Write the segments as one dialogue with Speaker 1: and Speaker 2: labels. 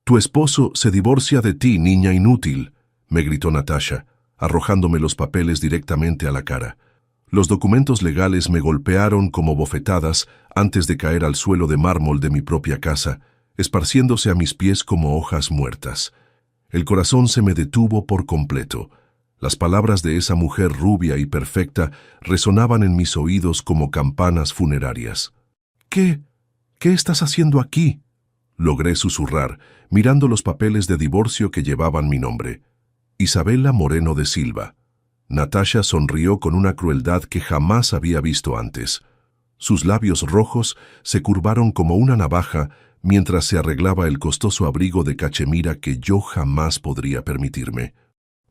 Speaker 1: Tu esposo se divorcia de ti, niña inútil, me gritó Natasha, arrojándome los papeles directamente a la cara. Los documentos legales me golpearon como bofetadas antes de caer al suelo de mármol de mi propia casa, esparciéndose a mis pies como hojas muertas. El corazón se me detuvo por completo. Las palabras de esa mujer rubia y perfecta resonaban en mis oídos como campanas funerarias. ¿Qué estás haciendo aquí?, logré susurrar, mirando los papeles de divorcio que llevaban mi nombre. Isabela Moreno de Silva. Natasha sonrió con una crueldad que jamás había visto antes. Sus labios rojos se curvaron como una navaja mientras se arreglaba el costoso abrigo de cachemira que yo jamás podría permitirme.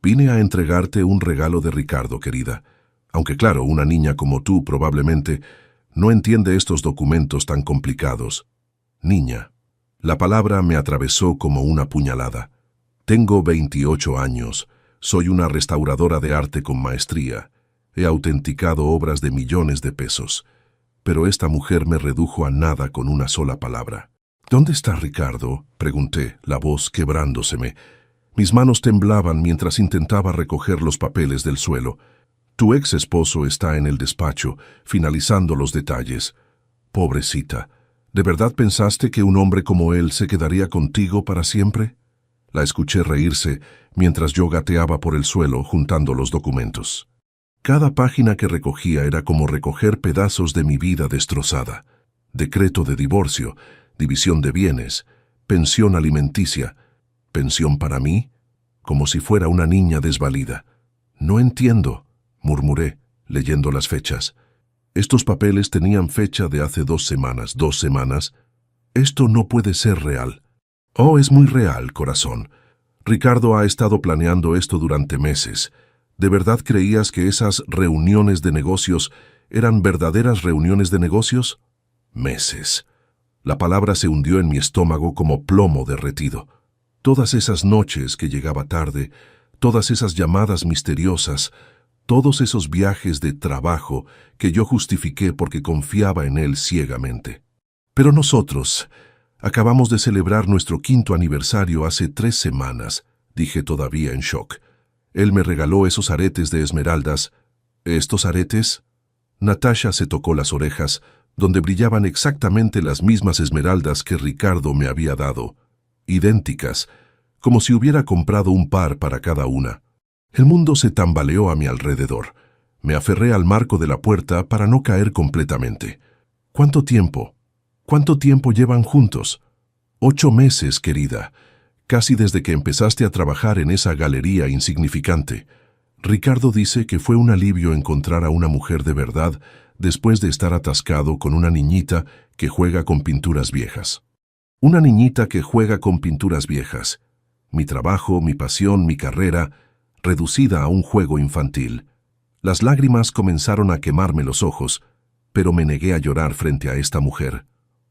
Speaker 1: Vine a entregarte un regalo de Ricardo, querida. Aunque claro, una niña como tú probablemente no entiende estos documentos tan complicados. Niña. La palabra me atravesó como una puñalada. Tengo 28 años. Soy una restauradora de arte con maestría. He autenticado obras de millones de pesos. Pero esta mujer me redujo a nada con una sola palabra. ¿Dónde está Ricardo?, pregunté, la voz quebrándoseme. Mis manos temblaban mientras intentaba recoger los papeles del suelo. Tu ex esposo está en el despacho, finalizando los detalles. Pobrecita. ¿De verdad pensaste que un hombre como él se quedaría contigo para siempre? La escuché reírse mientras yo gateaba por el suelo juntando los documentos. Cada página que recogía era como recoger pedazos de mi vida destrozada. Decreto de divorcio, división de bienes, pensión alimenticia. ¿Pensión para mí? Como si fuera una niña desvalida. No entiendo, murmuré, leyendo las fechas. Estos papeles tenían fecha de hace 2 semanas. ¿2 semanas? Esto no puede ser real. Oh, es muy real, corazón. Ricardo ha estado planeando esto durante meses. ¿De verdad creías que esas reuniones de negocios eran verdaderas reuniones de negocios? Meses. La palabra se hundió en mi estómago como plomo derretido. Todas esas noches que llegaba tarde, todas esas llamadas misteriosas, todos esos viajes de trabajo que yo justifiqué porque confiaba en él ciegamente. Pero nosotros acabamos de celebrar nuestro 5º aniversario hace 3 semanas, dije todavía en shock. Él me regaló esos aretes de esmeraldas. ¿Estos aretes? Natasha se tocó las orejas, donde brillaban exactamente las mismas esmeraldas que Ricardo me había dado. Idénticas, como si hubiera comprado un par para cada una. El mundo se tambaleó a mi alrededor. Me aferré al marco de la puerta para no caer completamente. ¿Cuánto tiempo? ¿Cuánto tiempo llevan juntos? 8 meses, querida. Casi desde que empezaste a trabajar en esa galería insignificante. Ricardo dice que fue un alivio encontrar a una mujer de verdad después de estar atascado con una niñita que juega con pinturas viejas. Una niñita que juega con pinturas viejas. Mi trabajo, mi pasión, mi carrera, reducida a un juego infantil. Las lágrimas comenzaron a quemarme los ojos, pero me negué a llorar frente a esta mujer.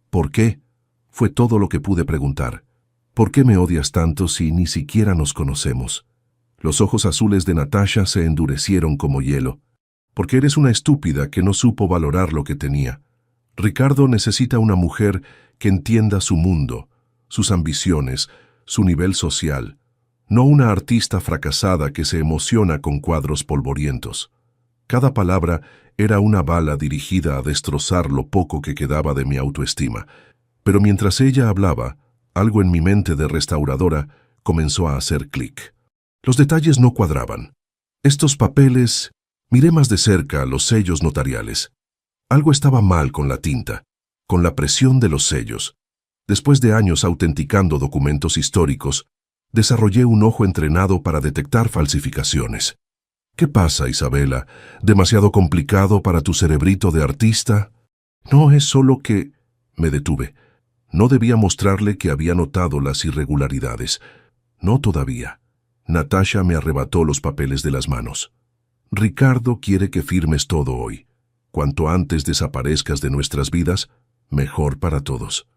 Speaker 1: ¿Por qué? Fue todo lo que pude preguntar. ¿Por qué me odias tanto si ni siquiera nos conocemos? Los ojos azules de Natasha se endurecieron como hielo. Porque eres una estúpida que no supo valorar lo que tenía. Ricardo necesita una mujer que entienda su mundo, sus ambiciones, su nivel social, no una artista fracasada que se emociona con cuadros polvorientos. Cada palabra era una bala dirigida a destrozar lo poco que quedaba de mi autoestima. Pero mientras ella hablaba, algo en mi mente de restauradora comenzó a hacer clic. Los detalles no cuadraban. Estos papeles, miré más de cerca los sellos notariales. Algo estaba mal con la tinta, con la presión de los sellos. Después de años autenticando documentos históricos, desarrollé un ojo entrenado para detectar falsificaciones. ¿Qué pasa, Isabela? ¿Demasiado complicado para tu cerebrito de artista? No, es solo que... Me detuve. No debía mostrarle que había notado las irregularidades. No todavía. Natasha me arrebató los papeles de las manos. Ricardo quiere que firmes todo hoy. Cuanto antes desaparezcas de nuestras vidas, mejor para todos.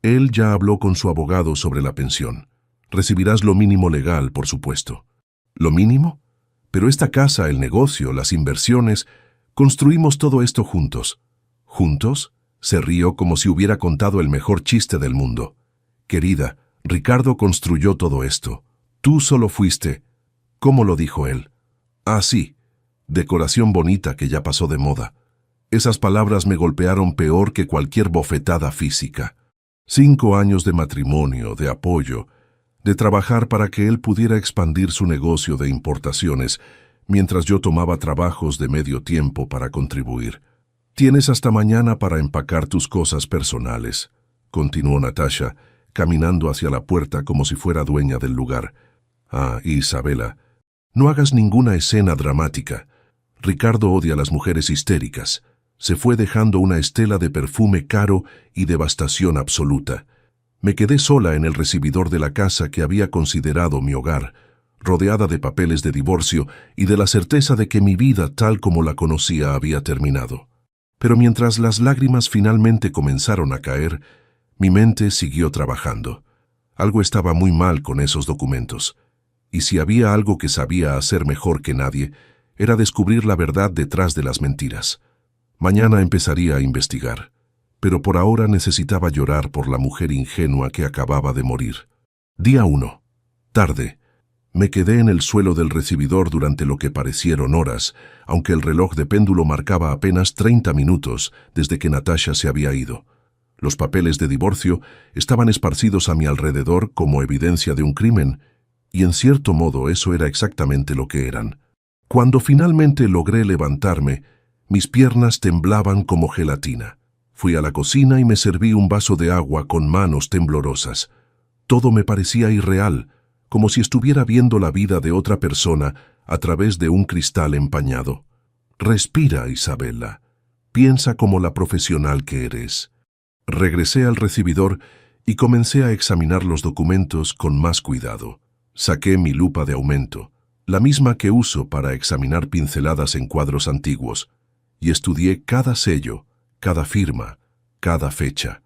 Speaker 1: Él ya habló con su abogado sobre la pensión. Recibirás lo mínimo legal, por supuesto. ¿Lo mínimo? Pero esta casa, el negocio, las inversiones, construimos todo esto juntos. ¿Juntos? Se rió como si hubiera contado el mejor chiste del mundo. Querida, Ricardo construyó todo esto. Tú solo fuiste. ¿Cómo lo dijo él? Ah, sí. Decoración bonita que ya pasó de moda. Esas palabras me golpearon peor que cualquier bofetada física. 5 años de matrimonio, de apoyo, de trabajar para que él pudiera expandir su negocio de importaciones, mientras yo tomaba trabajos de medio tiempo para contribuir. Tienes hasta mañana para empacar tus cosas personales, continuó Natasha, caminando hacia la puerta como si fuera dueña del lugar. Ah, Isabela, no hagas ninguna escena dramática. Ricardo odia a las mujeres histéricas. Se fue dejando una estela de perfume caro y devastación absoluta. Me quedé sola en el recibidor de la casa que había considerado mi hogar, rodeada de papeles de divorcio y de la certeza de que mi vida tal como la conocía había terminado. Pero mientras las lágrimas finalmente comenzaron a caer, mi mente siguió trabajando. Algo estaba muy mal con esos documentos. Y si había algo que sabía hacer mejor que nadie, era descubrir la verdad detrás de las mentiras. Mañana empezaría a investigar, pero por ahora necesitaba llorar por la mujer ingenua que acababa de morir. Día 1. Tarde. Me quedé en el suelo del recibidor durante lo que parecieron horas, aunque el reloj de péndulo marcaba apenas 30 minutos desde que Natasha se había ido. Los papeles de divorcio estaban esparcidos a mi alrededor como evidencia de un crimen, y en cierto modo eso era exactamente lo que eran. Cuando finalmente logré levantarme, mis piernas temblaban como gelatina. Fui a la cocina y me serví un vaso de agua con manos temblorosas. Todo me parecía irreal, como si estuviera viendo la vida de otra persona a través de un cristal empañado. Respira, Isabela. Piensa como la profesional que eres. Regresé al recibidor y comencé a examinar los documentos con más cuidado. Saqué mi lupa de aumento, la misma que uso para examinar pinceladas en cuadros antiguos, y estudié cada sello, cada firma, cada fecha.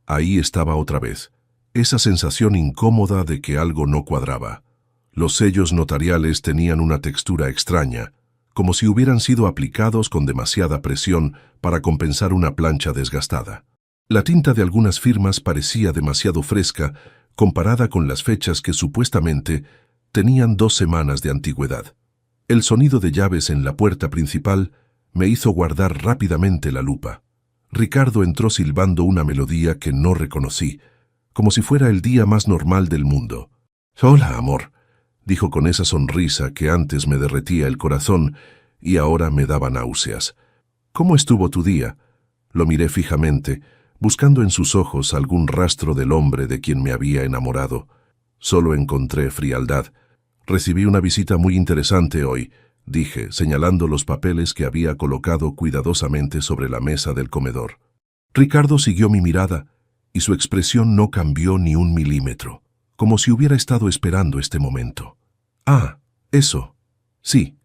Speaker 1: Ahí estaba otra vez, esa sensación incómoda de que algo no cuadraba. Los sellos notariales tenían una textura extraña, como si hubieran sido aplicados con demasiada presión para compensar una plancha desgastada. La tinta de algunas firmas parecía demasiado fresca comparada con las fechas que supuestamente tenían 2 semanas de antigüedad. El sonido de llaves en la puerta principal me hizo guardar rápidamente la lupa. Ricardo entró silbando una melodía que no reconocí, como si fuera el día más normal del mundo. «Hola, amor», dijo con esa sonrisa que antes me derretía el corazón y ahora me daba náuseas. «¿Cómo estuvo tu día?» Lo miré fijamente, buscando en sus ojos algún rastro del hombre de quien me había enamorado. Solo encontré frialdad. «Recibí una visita muy interesante hoy», dije, señalando los papeles que había colocado cuidadosamente sobre la mesa del comedor. Ricardo siguió mi mirada, y su expresión no cambió ni un milímetro, como si hubiera estado esperando este momento. «Ah, eso. Sí,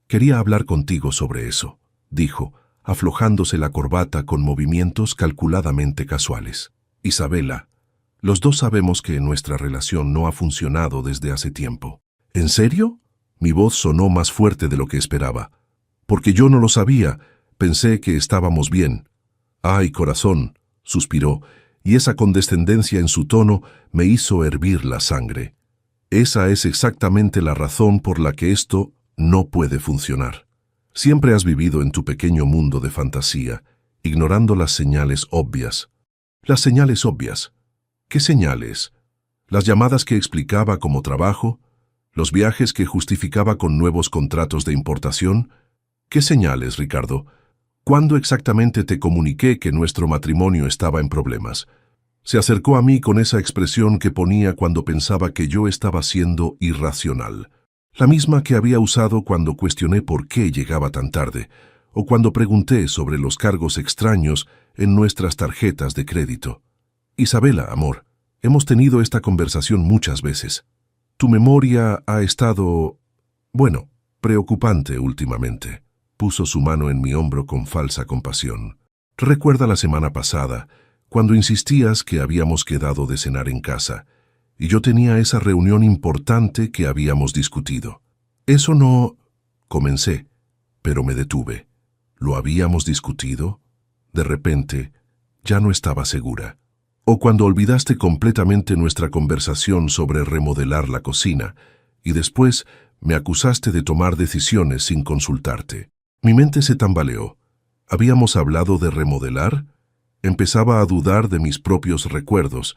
Speaker 1: quería hablar contigo sobre eso», dijo, aflojándose la corbata con movimientos calculadamente casuales. «Isabela, los dos sabemos que nuestra relación no ha funcionado desde hace tiempo». «¿En serio?» Mi voz sonó más fuerte de lo que esperaba. «Porque yo no lo sabía. Pensé que estábamos bien». «Ay, corazón», suspiró, y esa condescendencia en su tono me hizo hervir la sangre. «Esa es exactamente la razón por la que esto no puede funcionar. Siempre has vivido en tu pequeño mundo de fantasía, ignorando las señales obvias». «Las señales obvias. ¿Qué señales? ¿Las llamadas que explicaba como trabajo? ¿Los viajes que justificaba con nuevos contratos de importación? ¿Qué señales, Ricardo? ¿Cuándo exactamente te comuniqué que nuestro matrimonio estaba en problemas?» Se acercó a mí con esa expresión que ponía cuando pensaba que yo estaba siendo irracional. La misma que había usado cuando cuestioné por qué llegaba tan tarde, o cuando pregunté sobre los cargos extraños en nuestras tarjetas de crédito. «Isabela, amor, hemos tenido esta conversación muchas veces. Tu memoria ha estado, bueno, preocupante últimamente». Puso su mano en mi hombro con falsa compasión. «Recuerda la semana pasada, cuando insistías que habíamos quedado de cenar en casa, y yo tenía esa reunión importante que habíamos discutido». «Eso no...» comencé, pero me detuve. ¿Lo habíamos discutido? De repente, ya no estaba segura. O cuando olvidaste completamente nuestra conversación sobre remodelar la cocina y después me acusaste de tomar decisiones sin consultarte. Mi mente se tambaleó. ¿Habíamos hablado de remodelar? Empezaba a dudar de mis propios recuerdos.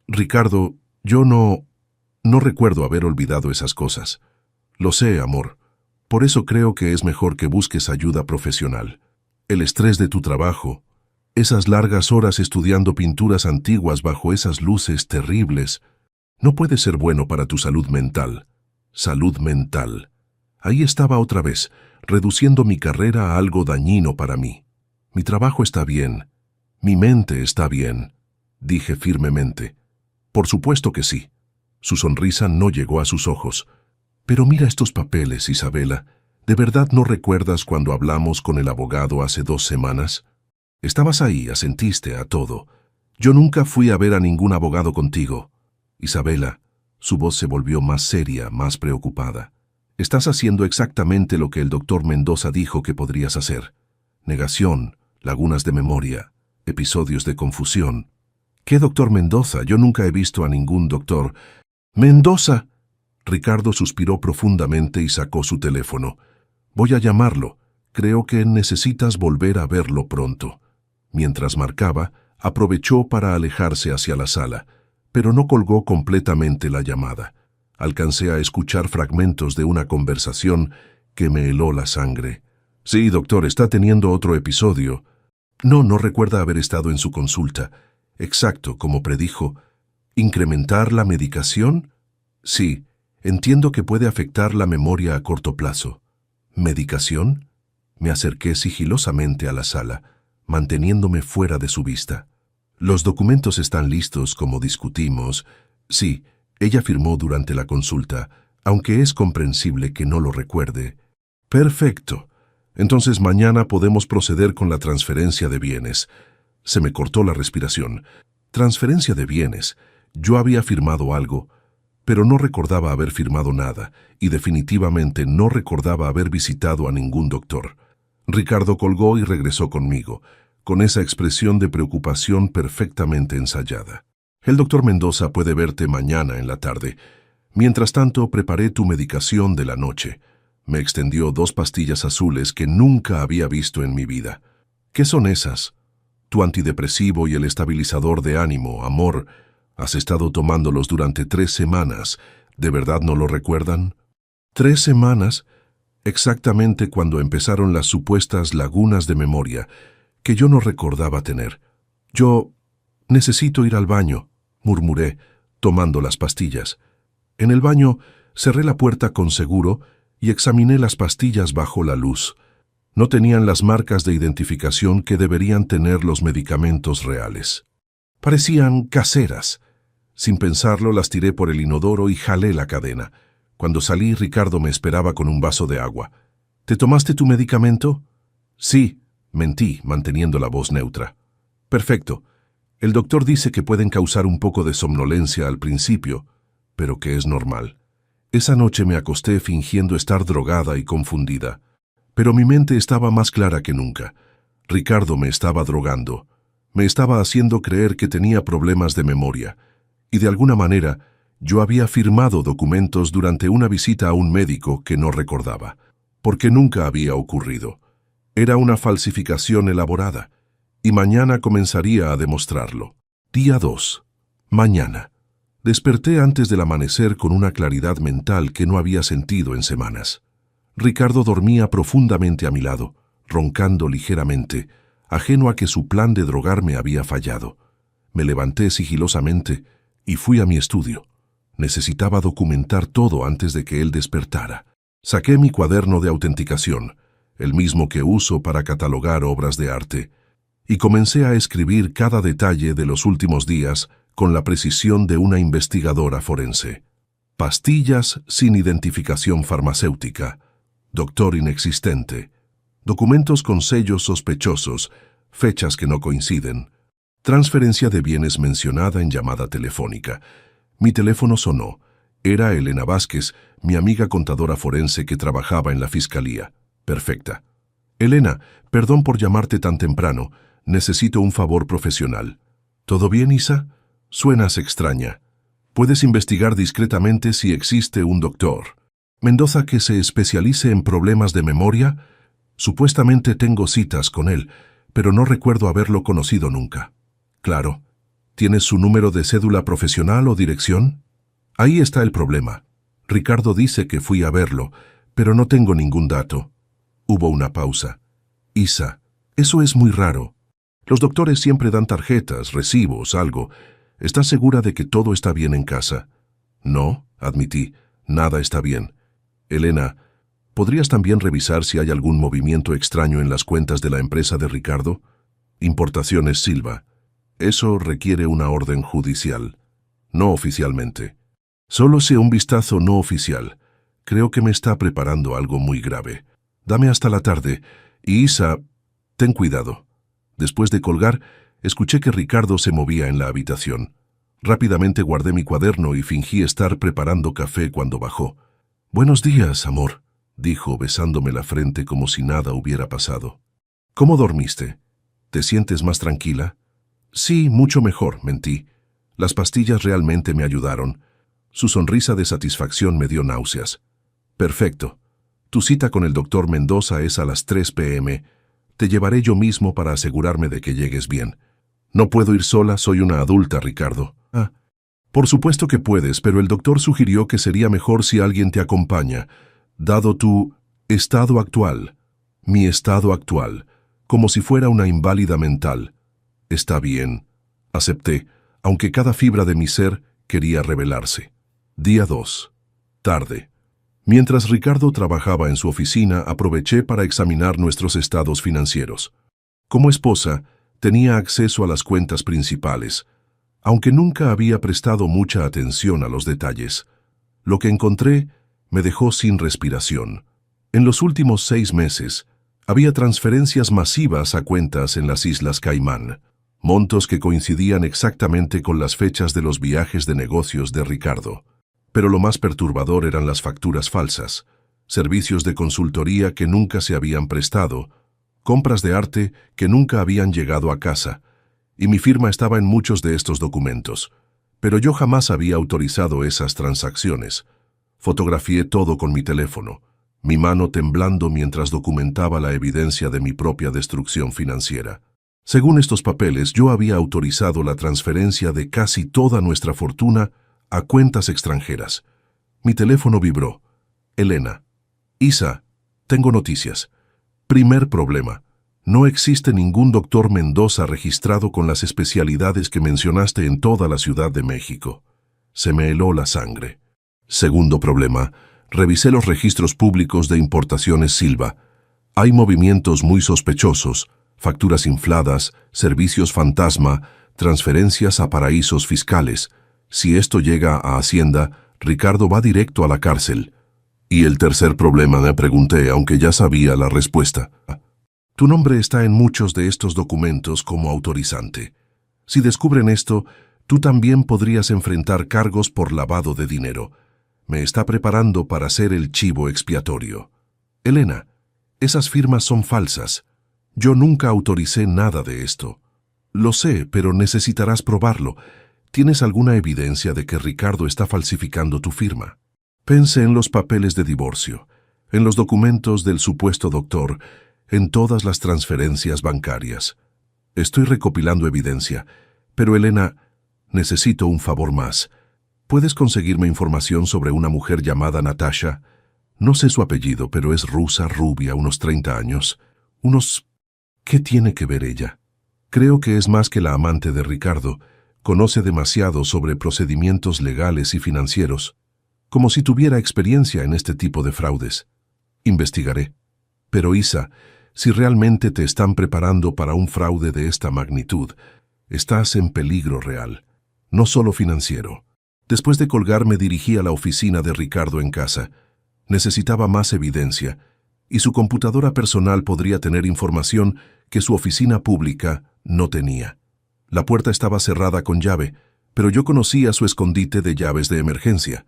Speaker 1: Ricardo, yo no recuerdo haber olvidado esas cosas. Lo sé, amor. Por eso creo que es mejor que busques ayuda profesional. El estrés de tu trabajo, esas largas horas estudiando pinturas antiguas bajo esas luces terribles, no puede ser bueno para tu salud mental. Salud mental. Ahí estaba otra vez, reduciendo mi carrera a algo dañino para mí. Mi trabajo está bien. Mi mente está bien, dije firmemente. Por supuesto que sí. Su sonrisa no llegó a sus ojos. Pero mira estos papeles, Isabela. ¿De verdad no recuerdas cuando hablamos con el abogado hace 2 semanas? Estabas ahí, asentiste a todo. Yo nunca fui a ver a ningún abogado contigo. Isabela, su voz se volvió más seria, más preocupada. Estás haciendo exactamente lo que el doctor Mendoza dijo que podrías hacer. Negación, lagunas de memoria, episodios de confusión. ¿Qué doctor Mendoza? Yo nunca he visto a ningún doctor. ¡Mendoza! Ricardo suspiró profundamente y sacó su teléfono. Voy a llamarlo. Creo que necesitas volver a verlo pronto. Mientras marcaba, aprovechó para alejarse hacia la sala, pero no colgó completamente la llamada. Alcancé a escuchar fragmentos de una conversación que me heló la sangre. Sí, doctor, está teniendo otro episodio. No recuerda haber estado en su consulta. Exacto, como predijo. ¿Incrementar la medicación? Sí, entiendo que puede afectar la memoria a corto plazo. ¿Medicación? Me acerqué sigilosamente a la sala, manteniéndome fuera de su vista. Los documentos están listos, como discutimos. Sí, ella firmó durante la consulta, aunque es comprensible que no lo recuerde. Perfecto. Entonces mañana podemos proceder con la transferencia de bienes. Se me cortó la respiración. Transferencia de bienes. Yo había firmado algo, pero no recordaba haber firmado nada, y definitivamente no recordaba haber visitado a ningún doctor. Ricardo colgó y regresó conmigo, con esa expresión de preocupación perfectamente ensayada. El doctor Mendoza puede verte mañana en la tarde. Mientras tanto, preparé tu medicación de la noche. Me extendió 2 pastillas azules que nunca había visto en mi vida. ¿Qué son esas? Tu antidepresivo y el estabilizador de ánimo, amor. Has estado tomándolos durante 3 semanas. ¿De verdad no lo recuerdan? 3 semanas, exactamente cuando empezaron las supuestas lagunas de memoria que yo no recordaba tener. Yo necesito ir al baño, murmuré, tomando las pastillas. En el baño cerré la puerta con seguro y examiné las pastillas bajo la luz. No tenían las marcas de identificación que deberían tener los medicamentos reales. Parecían caseras. Sin pensarlo, las tiré por el inodoro y jalé la cadena. Cuando salí, Ricardo me esperaba con un vaso de agua. ¿Te tomaste tu medicamento? Sí, mentí, manteniendo la voz neutra. Perfecto. El doctor dice que pueden causar un poco de somnolencia al principio, pero que es normal. Esa noche me acosté fingiendo estar drogada y confundida, pero mi mente estaba más clara que nunca. Ricardo me estaba drogando. Me estaba haciendo creer que tenía problemas de memoria, y de alguna manera yo había firmado documentos durante una visita a un médico que no recordaba, porque nunca había ocurrido. Era una falsificación elaborada, y mañana comenzaría a demostrarlo. Día 2. Mañana. Desperté antes del amanecer con una claridad mental que no había sentido en semanas. Ricardo dormía profundamente a mi lado, roncando ligeramente, ajeno a que su plan de drogarme había fallado. Me levanté sigilosamente y fui a mi estudio. Necesitaba documentar todo antes de que él despertara. Saqué mi cuaderno de autenticación, el mismo que uso para catalogar obras de arte, y comencé a escribir cada detalle de los últimos días con la precisión de una investigadora forense. Pastillas sin identificación farmacéutica, doctor inexistente, documentos con sellos sospechosos, fechas que no coinciden, transferencia de bienes mencionada en llamada telefónica. Mi teléfono sonó. Era Elena Vázquez, mi amiga contadora forense que trabajaba en la fiscalía. Perfecta. Elena, perdón por llamarte tan temprano. Necesito un favor profesional. ¿Todo bien, Isa? Suenas extraña. Puedes investigar discretamente si existe un doctor Mendoza que se especialice en problemas de memoria. Supuestamente tengo citas con él, pero no recuerdo haberlo conocido nunca. Claro. ¿Tienes su número de cédula profesional o dirección? Ahí está el problema. Ricardo dice que fui a verlo, pero no tengo ningún dato. Hubo una pausa. Isa, eso es muy raro. Los doctores siempre dan tarjetas, recibos, algo. ¿Estás segura de que todo está bien en casa? No, admití, nada está bien. Elena, ¿podrías también revisar si hay algún movimiento extraño en las cuentas de la empresa de Ricardo? Importaciones Silva. Eso requiere una orden judicial. No oficialmente. Solo sea un vistazo no oficial. Creo que me está preparando algo muy grave. Dame hasta la tarde. Y Isa, ten cuidado. Después de colgar, escuché que Ricardo se movía en la habitación. Rápidamente guardé mi cuaderno y fingí estar preparando café cuando bajó. «Buenos días, amor», dijo besándome la frente como si nada hubiera pasado. «¿Cómo dormiste? ¿Te sientes más tranquila?» «Sí, mucho mejor», mentí. «Las pastillas realmente me ayudaron». Su sonrisa de satisfacción me dio náuseas. «Perfecto. Tu cita con el doctor Mendoza es a las 3 p.m. Te llevaré yo mismo para asegurarme de que llegues bien. No puedo ir sola, soy una adulta, Ricardo». «Ah, por supuesto que puedes, pero el doctor sugirió que sería mejor si alguien te acompaña, dado tu estado actual, mi estado actual, como si fuera una inválida mental». «Está bien», acepté, aunque cada fibra de mi ser quería rebelarse. Día 2. Tarde. Mientras Ricardo trabajaba en su oficina, aproveché para examinar nuestros estados financieros. Como esposa, tenía acceso a las cuentas principales, aunque nunca había prestado mucha atención a los detalles. Lo que encontré me dejó sin respiración. En los últimos 6 meses, había transferencias masivas a cuentas en las Islas Caimán, montos que coincidían exactamente con las fechas de los viajes de negocios de Ricardo. Pero lo más perturbador eran las facturas falsas, servicios de consultoría que nunca se habían prestado, compras de arte que nunca habían llegado a casa, y mi firma estaba en muchos de estos documentos. Pero yo jamás había autorizado esas transacciones. Fotografié todo con mi teléfono, mi mano temblando mientras documentaba la evidencia de mi propia destrucción financiera. Según estos papeles, yo había autorizado la transferencia de casi toda nuestra fortuna a cuentas extranjeras. Mi teléfono vibró. Elena. Isa, tengo noticias. Primer problema. No existe ningún doctor Mendoza registrado con las especialidades que mencionaste en toda la Ciudad de México. Se me heló la sangre. Segundo problema. Revisé los registros públicos de Importaciones Silva. Hay movimientos muy sospechosos, facturas infladas, servicios fantasma, transferencias a paraísos fiscales. Si esto llega a Hacienda, Ricardo va directo a la cárcel. Y el tercer problema, me pregunté, aunque ya sabía la respuesta. Tu nombre está en muchos de estos documentos como autorizante. Si descubren esto, tú también podrías enfrentar cargos por lavado de dinero. Me está preparando para ser el chivo expiatorio. Elena, esas firmas son falsas. Yo nunca autoricé nada de esto. Lo sé, pero necesitarás probarlo. ¿Tienes alguna evidencia de que Ricardo está falsificando tu firma? Pensé en los papeles de divorcio, en los documentos del supuesto doctor, en todas las transferencias bancarias. Estoy recopilando evidencia, pero Elena, necesito un favor más. ¿Puedes conseguirme información sobre una mujer llamada Natasha? No sé su apellido, pero es rusa, rubia, unos 30 años. ¿Qué tiene que ver ella? Creo que es más que la amante de Ricardo. Conoce demasiado sobre procedimientos legales y financieros, como si tuviera experiencia en este tipo de fraudes. Investigaré. Pero Isa, si realmente te están preparando para un fraude de esta magnitud, estás en peligro real, no solo financiero. Después de colgar me dirigí a la oficina de Ricardo en casa. Necesitaba más evidencia, y su computadora personal podría tener información que su oficina pública no tenía. La puerta estaba cerrada con llave, pero yo conocía su escondite de llaves de emergencia.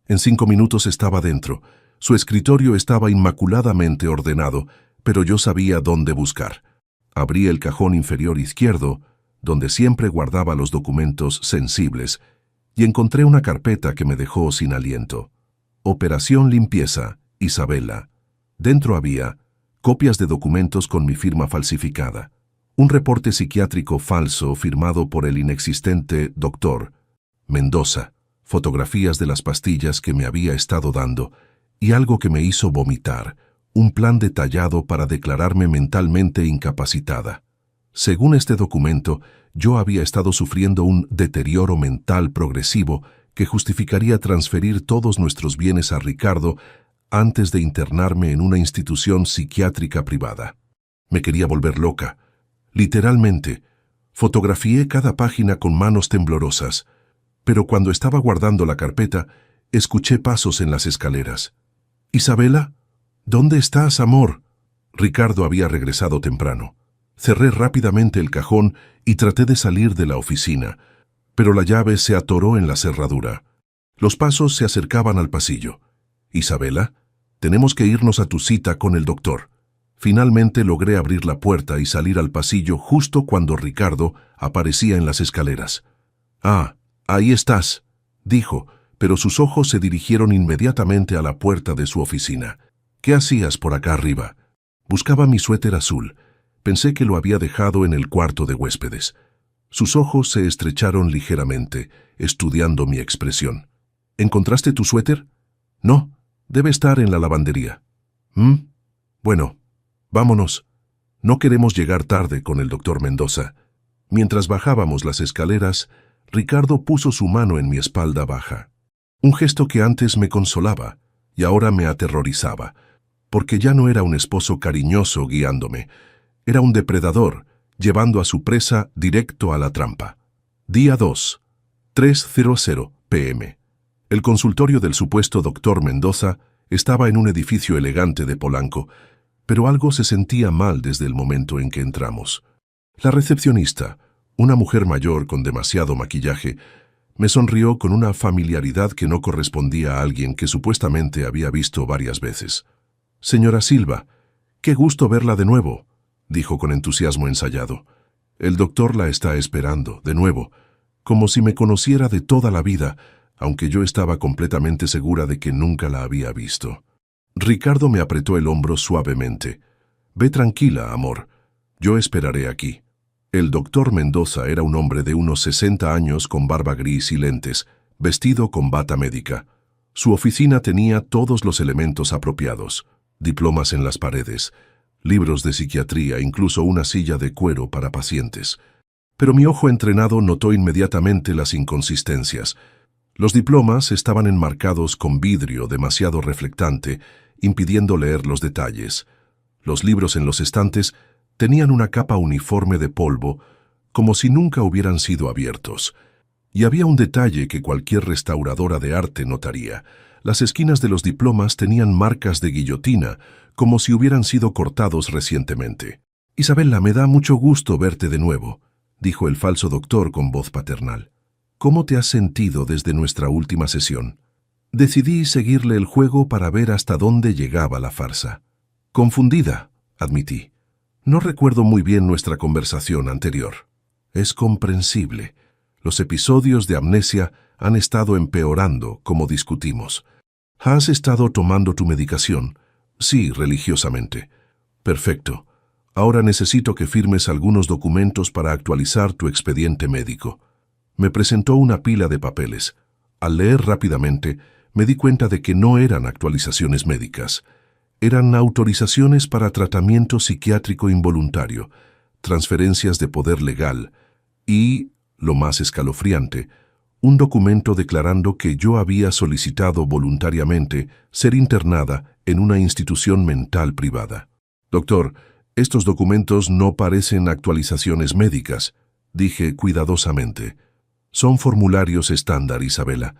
Speaker 1: En 5 minutos estaba dentro. Su escritorio estaba inmaculadamente ordenado, pero yo sabía dónde buscar. Abrí el cajón inferior izquierdo donde siempre guardaba los documentos sensibles, y encontré una carpeta que me dejó sin aliento. Operación Limpieza, Isabela. Dentro había copias de documentos con mi firma falsificada, un reporte psiquiátrico falso firmado por el inexistente Dr. Mendoza, fotografías de las pastillas que me había estado dando y algo que me hizo vomitar, un plan detallado para declararme mentalmente incapacitada. Según este documento, yo había estado sufriendo un deterioro mental progresivo que justificaría transferir todos nuestros bienes a Ricardo antes de internarme en una institución psiquiátrica privada. Me quería volver loca. Literalmente, fotografié cada página con manos temblorosas, pero cuando estaba guardando la carpeta, escuché pasos en las escaleras. «Isabela, ¿dónde estás, amor?» Ricardo había regresado temprano. Cerré rápidamente el cajón y traté de salir de la oficina, pero la llave se atoró en la cerradura. Los pasos se acercaban al pasillo. «Isabela, tenemos que irnos a tu cita con el doctor». Finalmente logré abrir la puerta y salir al pasillo justo cuando Ricardo aparecía en las escaleras. «Ah, ahí estás», dijo, pero sus ojos se dirigieron inmediatamente a la puerta de su oficina. «¿Qué hacías por acá arriba?» Buscaba mi suéter azul. Pensé que lo había dejado en el cuarto de huéspedes. Sus ojos se estrecharon ligeramente, estudiando mi expresión. «¿Encontraste tu suéter?» «No, debe estar en la lavandería». Bueno, vámonos. No queremos llegar tarde con el doctor Mendoza». Mientras bajábamos las escaleras, Ricardo puso su mano en mi espalda baja. Un gesto que antes me consolaba y ahora me aterrorizaba, porque ya no era un esposo cariñoso guiándome, era un depredador llevando a su presa directo a la trampa. Día 2, 3:00 p.m. El consultorio del supuesto doctor Mendoza estaba en un edificio elegante de Polanco, pero algo se sentía mal desde el momento en que entramos. La recepcionista, una mujer mayor con demasiado maquillaje, me sonrió con una familiaridad que no correspondía a alguien que supuestamente había visto varias veces. «Señora Silva, qué gusto verla de nuevo», dijo con entusiasmo ensayado. «El doctor la está esperando, de nuevo, como si me conociera de toda la vida, aunque yo estaba completamente segura de que nunca la había visto». Ricardo me apretó el hombro suavemente. «Ve tranquila, amor. Yo esperaré aquí». El doctor Mendoza era un hombre de unos 60 años con barba gris y lentes, vestido con bata médica. Su oficina tenía todos los elementos apropiados: diplomas en las paredes, libros de psiquiatría, incluso una silla de cuero para pacientes. Pero mi ojo entrenado notó inmediatamente las inconsistencias. Los diplomas estaban enmarcados con vidrio demasiado reflectante, impidiendo leer los detalles. Los libros en los estantes tenían una capa uniforme de polvo, como si nunca hubieran sido abiertos. Y había un detalle que cualquier restauradora de arte notaría. Las esquinas de los diplomas tenían marcas de guillotina, como si hubieran sido cortados recientemente. «Isabela, me da mucho gusto verte de nuevo», dijo el falso doctor con voz paternal. «¿Cómo te has sentido desde nuestra última sesión?» Decidí seguirle el juego para ver hasta dónde llegaba la farsa. «Confundida», admití. «No recuerdo muy bien nuestra conversación anterior». «Es comprensible. Los episodios de amnesia han estado empeorando, como discutimos. ¿Has estado tomando tu medicación?» «Sí, religiosamente». «Perfecto. Ahora necesito que firmes algunos documentos para actualizar tu expediente médico». Me presentó una pila de papeles. Al leer rápidamente, me di cuenta de que no eran actualizaciones médicas. Eran autorizaciones para tratamiento psiquiátrico involuntario, transferencias de poder legal y, lo más escalofriante, un documento declarando que yo había solicitado voluntariamente ser internada en una institución mental privada. «Doctor, estos documentos no parecen actualizaciones médicas», dije cuidadosamente. «Son formularios estándar, Isabela.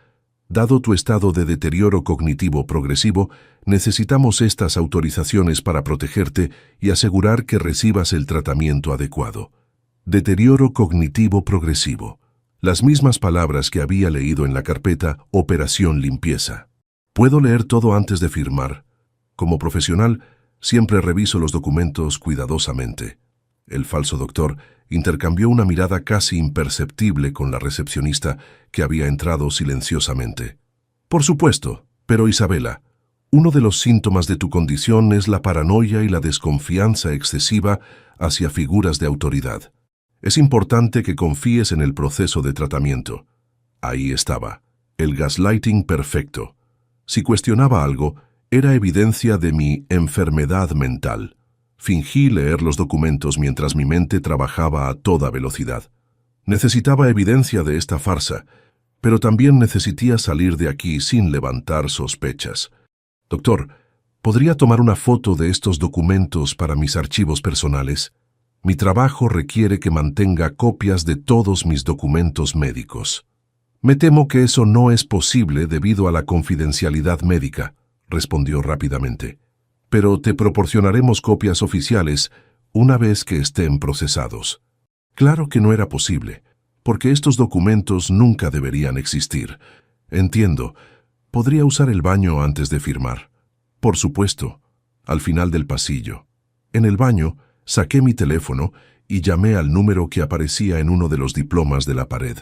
Speaker 1: Dado tu estado de deterioro cognitivo progresivo, necesitamos estas autorizaciones para protegerte y asegurar que recibas el tratamiento adecuado». Deterioro cognitivo progresivo. Las mismas palabras que había leído en la carpeta Operación Limpieza. ¿Puedo leer todo antes de firmar? Como profesional, siempre reviso los documentos cuidadosamente. El falso doctor intercambió una mirada casi imperceptible con la recepcionista que había entrado silenciosamente. Por supuesto, pero Isabela, uno de los síntomas de tu condición es la paranoia y la desconfianza excesiva hacia figuras de autoridad. Es importante que confíes en el proceso de tratamiento. Ahí estaba, el gaslighting perfecto. Si cuestionaba algo, era evidencia de mi enfermedad mental. Fingí leer los documentos mientras mi mente trabajaba a toda velocidad. Necesitaba evidencia de esta farsa, pero también necesitaba salir de aquí sin levantar sospechas. Doctor, ¿podría tomar una foto de estos documentos para mis archivos personales? Mi trabajo requiere que mantenga copias de todos mis documentos médicos. Me temo que eso no es posible debido a la confidencialidad médica, respondió rápidamente. Pero te proporcionaremos copias oficiales una vez que estén procesados. Claro que no era posible, porque estos documentos nunca deberían existir. Entiendo. ¿Podría usar el baño antes de firmar? Por supuesto. Al final del pasillo. En el baño, saqué mi teléfono y llamé al número que aparecía en uno de los diplomas de la pared.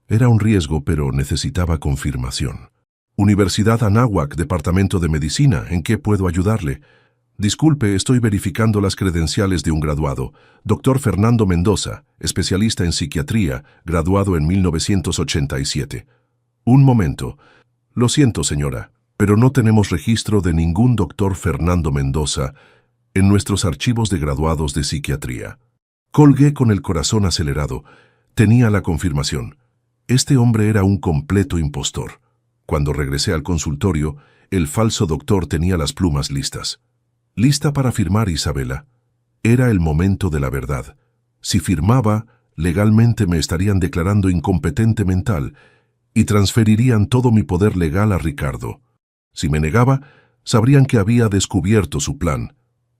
Speaker 1: Era un riesgo, pero necesitaba confirmación. Universidad Anáhuac, Departamento de Medicina, ¿en qué puedo ayudarle? Disculpe, estoy verificando las credenciales de un graduado. Dr. Fernando Mendoza, especialista en psiquiatría, graduado en 1987. Un momento. Lo siento, señora, pero no tenemos registro de ningún Dr. Fernando Mendoza en nuestros archivos de graduados de psiquiatría. Colgué con el corazón acelerado. Tenía la confirmación. Este hombre era un completo impostor. Cuando regresé al consultorio, el falso doctor tenía las plumas listas. Lista para firmar, Isabela. Era el momento de la verdad. Si firmaba, legalmente me estarían declarando incompetente mental y transferirían todo mi poder legal a Ricardo. Si me negaba, sabrían que había descubierto su plan.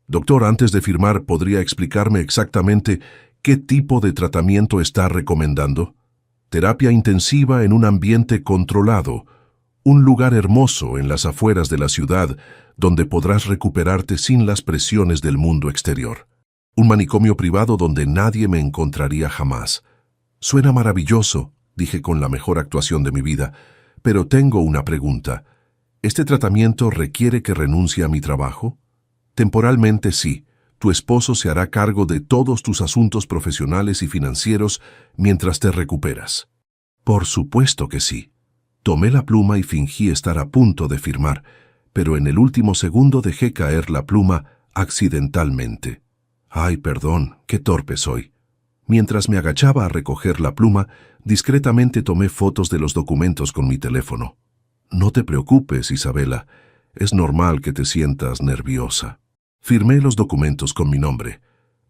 Speaker 1: Doctor, antes de firmar, ¿podría explicarme exactamente qué tipo de tratamiento está recomendando? Terapia intensiva en un ambiente controlado, un lugar hermoso en las afueras de la ciudad donde podrás recuperarte sin las presiones del mundo exterior. Un manicomio privado donde nadie me encontraría jamás. Suena maravilloso, dije con la mejor actuación de mi vida, pero tengo una pregunta. ¿Este tratamiento requiere que renuncie a mi trabajo? Temporalmente sí. Tu esposo se hará cargo de todos tus asuntos profesionales y financieros mientras te recuperas. Por supuesto que sí. Tomé la pluma y fingí estar a punto de firmar, pero en el último segundo dejé caer la pluma accidentalmente. Ay, perdón, qué torpe soy. Mientras me agachaba a recoger la pluma, discretamente tomé fotos de los documentos con mi teléfono. No te preocupes, Isabela. Es normal que te sientas nerviosa. Firmé los documentos con mi nombre,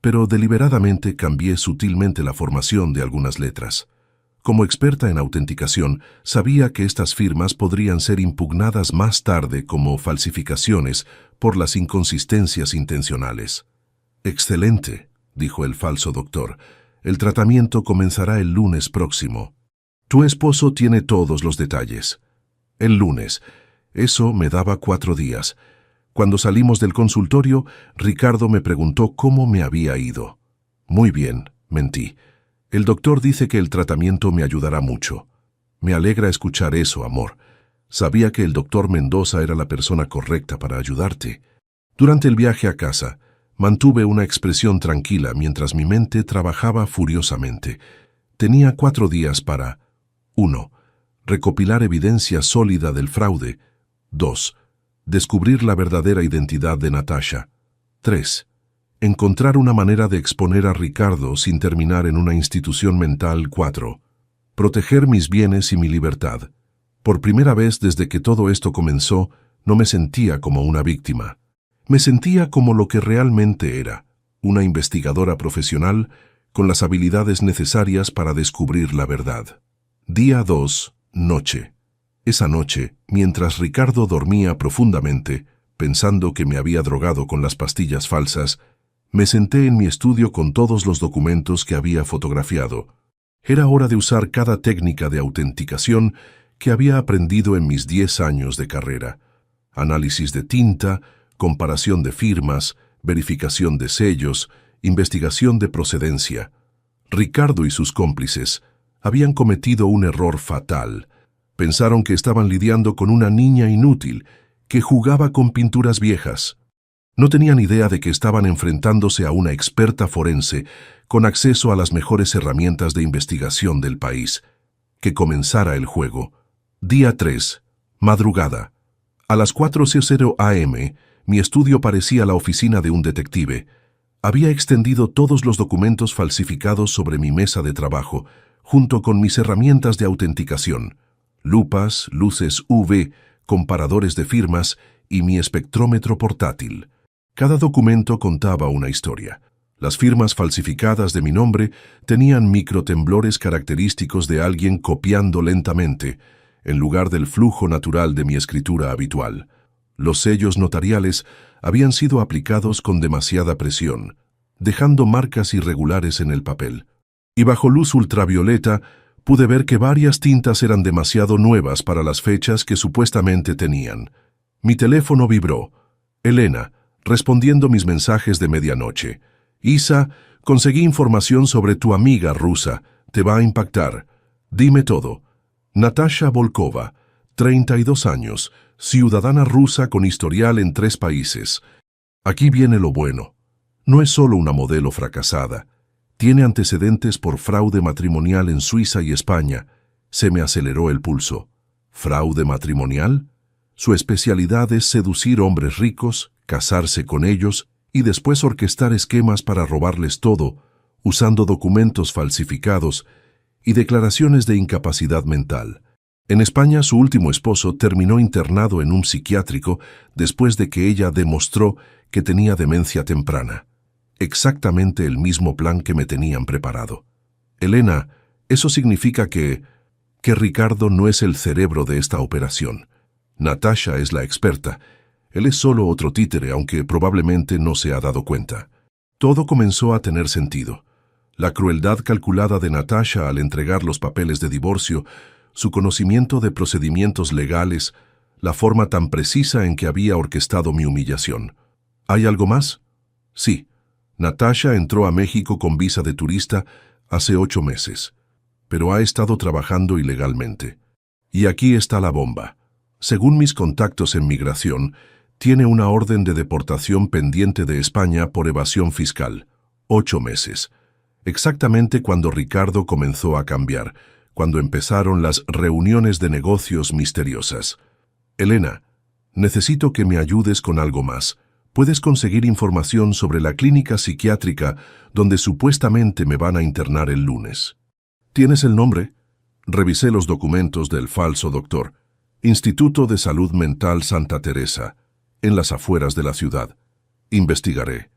Speaker 1: pero deliberadamente cambié sutilmente la formación de algunas letras. Como experta en autenticación, sabía que estas firmas podrían ser impugnadas más tarde como falsificaciones por las inconsistencias intencionales. «Excelente», dijo el falso doctor. «El tratamiento comenzará el lunes próximo. Tu esposo tiene todos los detalles». El lunes. Eso me daba 4 días. Cuando salimos del consultorio, Ricardo me preguntó cómo me había ido. «Muy bien», mentí. «El doctor dice que el tratamiento me ayudará mucho». «Me alegra escuchar eso, amor. Sabía que el doctor Mendoza era la persona correcta para ayudarte». Durante el viaje a casa, mantuve una expresión tranquila mientras mi mente trabajaba furiosamente. Tenía 4 días para 1. Recopilar evidencia sólida del fraude. 2. Descubrir la verdadera identidad de Natasha. 3. Encontrar una manera de exponer a Ricardo sin terminar en una institución mental. 4. Proteger mis bienes y mi libertad. Por primera vez desde que todo esto comenzó, no me sentía como una víctima. Me sentía como lo que realmente era, una investigadora profesional con las habilidades necesarias para descubrir la verdad. Día 2, noche. Esa noche, mientras Ricardo dormía profundamente, pensando que me había drogado con las pastillas falsas, me senté en mi estudio con todos los documentos que había fotografiado. Era hora de usar cada técnica de autenticación que había aprendido en mis 10 años de carrera. Análisis de tinta, comparación de firmas, verificación de sellos investigación de procedencia. Ricardo y sus cómplices habían cometido un error fatal. Pensaron que estaban lidiando con una niña inútil que jugaba con pinturas viejas. No tenían idea de que estaban enfrentándose a una experta forense con acceso a las mejores herramientas de investigación del país. Que comenzara el juego. Día 3. Madrugada. A las 4:00 am, mi estudio parecía la oficina de un detective. Había extendido todos los documentos falsificados sobre mi mesa de trabajo, junto con mis herramientas de autenticación, lupas, luces UV, comparadores de firmas y mi espectrómetro portátil. Cada documento contaba una historia. Las firmas falsificadas de mi nombre tenían microtemblores característicos de alguien copiando lentamente, en lugar del flujo natural de mi escritura habitual. Los sellos notariales habían sido aplicados con demasiada presión, dejando marcas irregulares en el papel. Y bajo luz ultravioleta pude ver que varias tintas eran demasiado nuevas para las fechas que supuestamente tenían. Mi teléfono vibró. Elena, respondiendo mis mensajes de medianoche. Isa, conseguí información sobre tu amiga rusa. Te va a impactar. Dime todo. Natasha Volkova, 32 años, ciudadana rusa con historial en 3 países. Aquí viene lo bueno. No es solo una modelo fracasada. Tiene antecedentes por fraude matrimonial en Suiza y España. Se me aceleró el pulso. ¿Fraude matrimonial? Su especialidad es seducir hombres ricos, casarse con ellos y después orquestar esquemas para robarles todo, usando documentos falsificados y declaraciones de incapacidad mental. En España, su último esposo terminó internado en un psiquiátrico después de que ella demostró que tenía demencia temprana. Exactamente el mismo plan que me tenían preparado. Elena, eso significa que Ricardo no es el cerebro de esta operación. Natasha es la experta. Él es solo otro títere, aunque probablemente no se ha dado cuenta. Todo comenzó a tener sentido. La crueldad calculada de Natasha al entregar los papeles de divorcio, su conocimiento de procedimientos legales, la forma tan precisa en que había orquestado mi humillación. ¿Hay algo más? Sí. Natasha entró a México con visa de turista hace 8 meses, pero ha estado trabajando ilegalmente. Y aquí está la bomba. Según mis contactos en migración, tiene una orden de deportación pendiente de España por evasión fiscal. 8 meses. Exactamente cuando Ricardo comenzó a cambiar, cuando empezaron las reuniones de negocios misteriosas. Elena, necesito que me ayudes con algo más. Puedes conseguir información sobre la clínica psiquiátrica donde supuestamente me van a internar el lunes. ¿Tienes el nombre? Revisé los documentos del falso doctor. Instituto de Salud Mental Santa Teresa, en las afueras de la ciudad. Investigaré.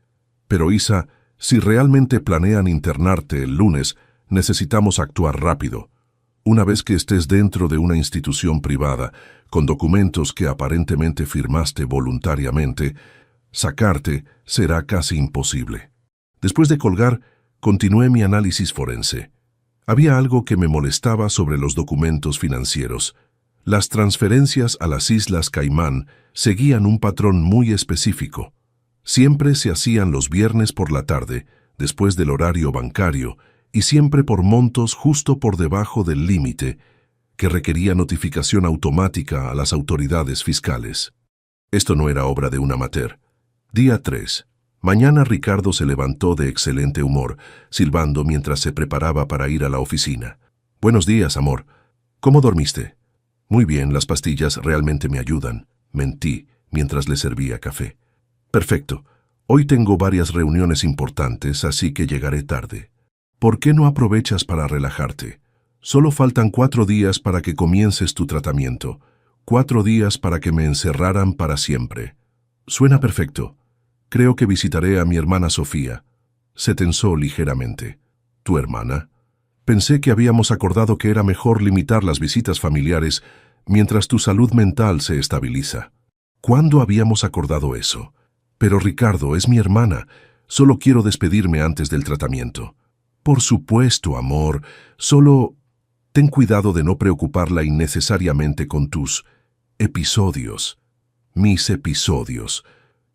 Speaker 1: Pero Isa, si realmente planean internarte el lunes, necesitamos actuar rápido. Una vez que estés dentro de una institución privada, con documentos que aparentemente firmaste voluntariamente, sacarte será casi imposible. Después de colgar, continué mi análisis forense. Había algo que me molestaba sobre los documentos financieros. Las transferencias a las Islas Caimán seguían un patrón muy específico. Siempre se hacían los viernes por la tarde, después del horario bancario, y siempre por montos justo por debajo del límite, que requería notificación automática a las autoridades fiscales. Esto no era obra de un amateur. Día 3. Mañana Ricardo se levantó de excelente humor, silbando mientras se preparaba para ir a la oficina. «Buenos días, amor. ¿Cómo dormiste?» «Muy bien, las pastillas realmente me ayudan», mentí mientras le servía café. «Perfecto. Hoy tengo varias reuniones importantes, así que llegaré tarde. ¿Por qué no aprovechas para relajarte? Solo faltan 4 días para que comiences tu tratamiento. 4 días para que me encerraran para siempre. Suena perfecto. Creo que visitaré a mi hermana Sofía». Se tensó ligeramente. «¿Tu hermana?» Pensé que habíamos acordado que era mejor limitar las visitas familiares mientras tu salud mental se estabiliza. ¿Cuándo habíamos acordado eso? Pero Ricardo, es mi hermana. Solo quiero despedirme antes del tratamiento. Por supuesto, amor. Solo ten cuidado de no preocuparla innecesariamente con tus episodios. Mis episodios.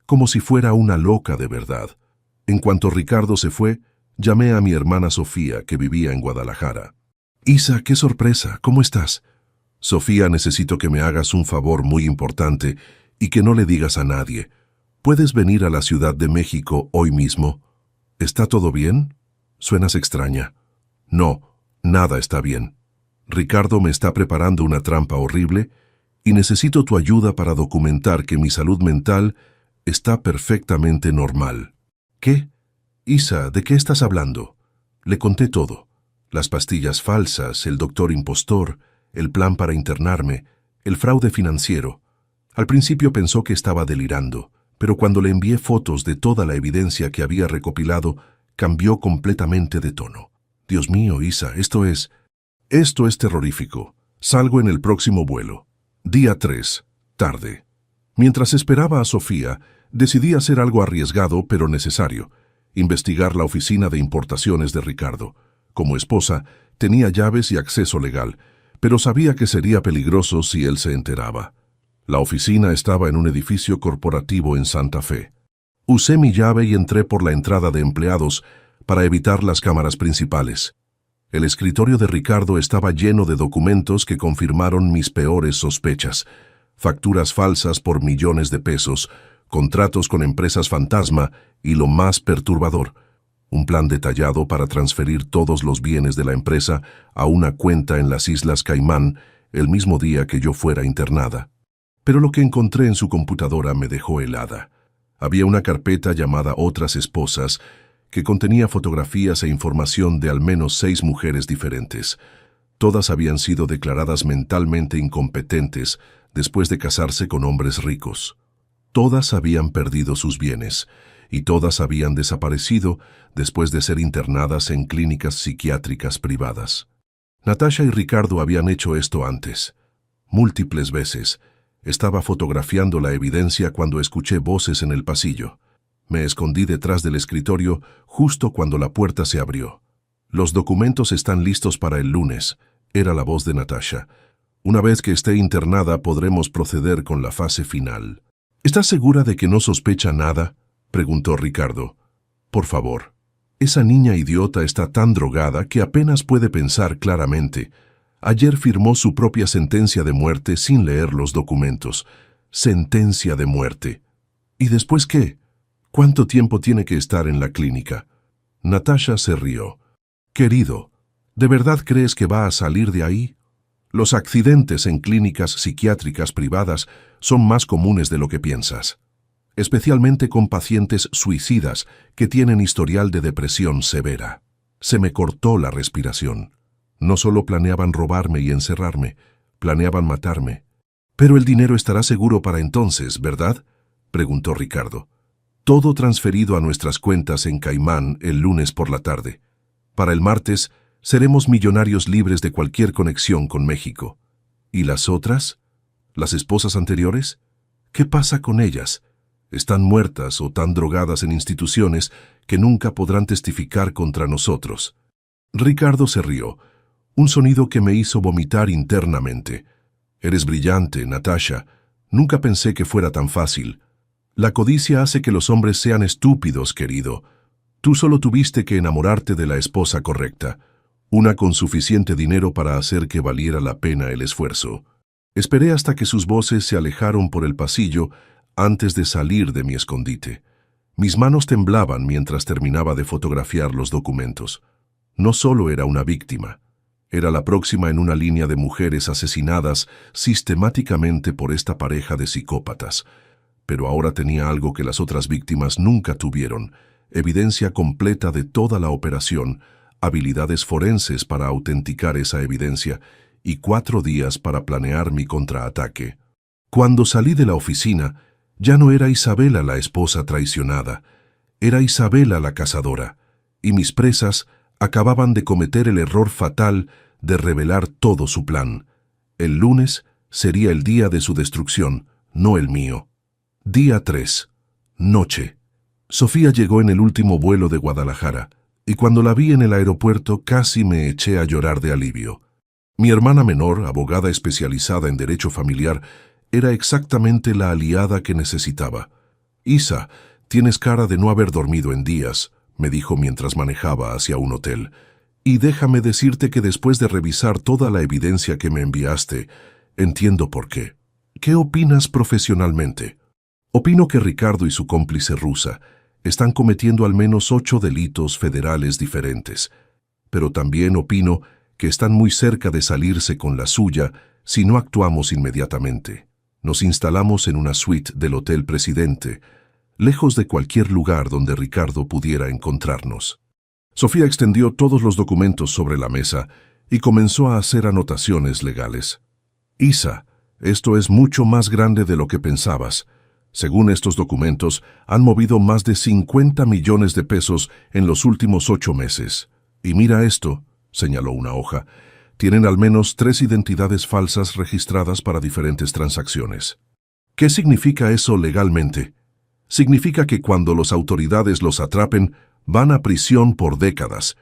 Speaker 1: Como si fuera una loca de verdad. En cuanto Ricardo se fue, llamé a mi hermana Sofía, que vivía en Guadalajara. Isa, qué sorpresa, ¿cómo estás? Sofía, necesito que me hagas un favor muy importante y que no le digas a nadie. ¿Puedes venir a la Ciudad de México hoy mismo? ¿Está todo bien? Suenas extraña. No, nada está bien. Ricardo me está preparando una trampa horrible y necesito tu ayuda para documentar que mi salud mental está perfectamente normal. ¿Qué? Isa, ¿de qué estás hablando? Le conté todo. Las pastillas falsas, el doctor impostor, el plan para internarme, el fraude financiero. Al principio pensó que estaba delirando, pero cuando le envié fotos de toda la evidencia que había recopilado, cambió completamente de tono. Dios mío, Isa, esto es terrorífico. Salgo en el próximo vuelo. Día 3, tarde. Mientras esperaba a Sofía, decidí hacer algo arriesgado pero necesario: investigar la oficina de importaciones de Ricardo. Como esposa, tenía llaves y acceso legal, pero sabía que sería peligroso si él se enteraba. La oficina estaba en un edificio corporativo en Santa Fe. Usé mi llave y entré por la entrada de empleados para evitar las cámaras principales. El escritorio de Ricardo estaba lleno de documentos que confirmaron mis peores sospechas: facturas falsas por millones de pesos, contratos con empresas fantasma y, lo más perturbador, un plan detallado para transferir todos los bienes de la empresa a una cuenta en las Islas Caimán el mismo día que yo fuera internada. Pero lo que encontré en su computadora me dejó helada. Había una carpeta llamada Otras Esposas que contenía fotografías e información de al menos 6 mujeres diferentes. Todas habían sido declaradas mentalmente incompetentes después de casarse con hombres ricos. Todas habían perdido sus bienes y todas habían desaparecido después de ser internadas en clínicas psiquiátricas privadas. Natasha y Ricardo habían hecho esto antes, múltiples veces. Estaba fotografiando la evidencia cuando escuché voces en el pasillo. Me escondí detrás del escritorio justo cuando la puerta se abrió. «Los documentos están listos para el lunes», era la voz de Natasha. «Una vez que esté internada podremos proceder con la fase final». «¿Estás segura de que no sospecha nada?», preguntó Ricardo. «Por favor. Esa niña idiota está tan drogada que apenas puede pensar claramente. Ayer firmó su propia sentencia de muerte sin leer los documentos. Sentencia de muerte. ¿Y después qué? ¿Cuánto tiempo tiene que estar en la clínica?». Natasha se rió. «Querido, ¿de verdad crees que va a salir de ahí? Los accidentes en clínicas psiquiátricas privadas son más comunes de lo que piensas, especialmente con pacientes suicidas que tienen historial de depresión severa». Se me cortó la respiración. No solo planeaban robarme y encerrarme, planeaban matarme. «Pero el dinero estará seguro para entonces, ¿verdad?», preguntó Ricardo. «Todo transferido a nuestras cuentas en Caimán el lunes por la tarde. Para el martes seremos millonarios libres de cualquier conexión con México». «¿Y las otras? ¿Las esposas anteriores? ¿Qué pasa con ellas? Están muertas o tan drogadas en instituciones que nunca podrán testificar contra nosotros». Ricardo se rió, un sonido que me hizo vomitar internamente. «Eres brillante, Natasha. Nunca pensé que fuera tan fácil. La codicia hace que los hombres sean estúpidos, querido. Tú solo tuviste que enamorarte de la esposa correcta, una con suficiente dinero para hacer que valiera la pena el esfuerzo». Esperé hasta que sus voces se alejaron por el pasillo antes de salir de mi escondite. Mis manos temblaban mientras terminaba de fotografiar los documentos. No solo era una víctima, era la próxima en una línea de mujeres asesinadas sistemáticamente por esta pareja de psicópatas. Pero ahora tenía algo que las otras víctimas nunca tuvieron: evidencia completa de toda la operación, habilidades forenses para autenticar esa evidencia y 4 días para planear mi contraataque. Cuando salí de la oficina, ya no era Isabela la esposa traicionada, era Isabela la cazadora, y mis presas acababan de cometer el error fatal de revelar todo su plan. El lunes sería el día de su destrucción, no el mío. Día 3. Noche. Sofía llegó en el último vuelo de Guadalajara, y cuando la vi en el aeropuerto casi me eché a llorar de alivio. Mi hermana menor, abogada especializada en derecho familiar, era exactamente la aliada que necesitaba. «Isa, Tienes cara de no haber dormido en días, me dijo mientras manejaba hacia un hotel. Y déjame decirte que después de revisar toda la evidencia que me enviaste, entiendo por qué. ¿Qué opinas profesionalmente? Opino que Ricardo y su cómplice rusa están cometiendo al menos 8 delitos federales diferentes, pero también opino que están muy cerca de salirse con la suya si no actuamos inmediatamente. Nos instalamos en una suite del Hotel Presidente, lejos de cualquier lugar donde Ricardo pudiera encontrarnos. Sofía extendió todos los documentos sobre la mesa y comenzó a hacer anotaciones legales. Isa, esto es mucho más grande de lo que pensabas. Según estos documentos, han movido más de 50 millones de pesos en los últimos 8 meses. Y mira esto, señaló una hoja. Tienen al menos 3 identidades falsas registradas para diferentes transacciones. ¿Qué significa eso legalmente? Significa que cuando las autoridades los atrapen, van a prisión por décadas.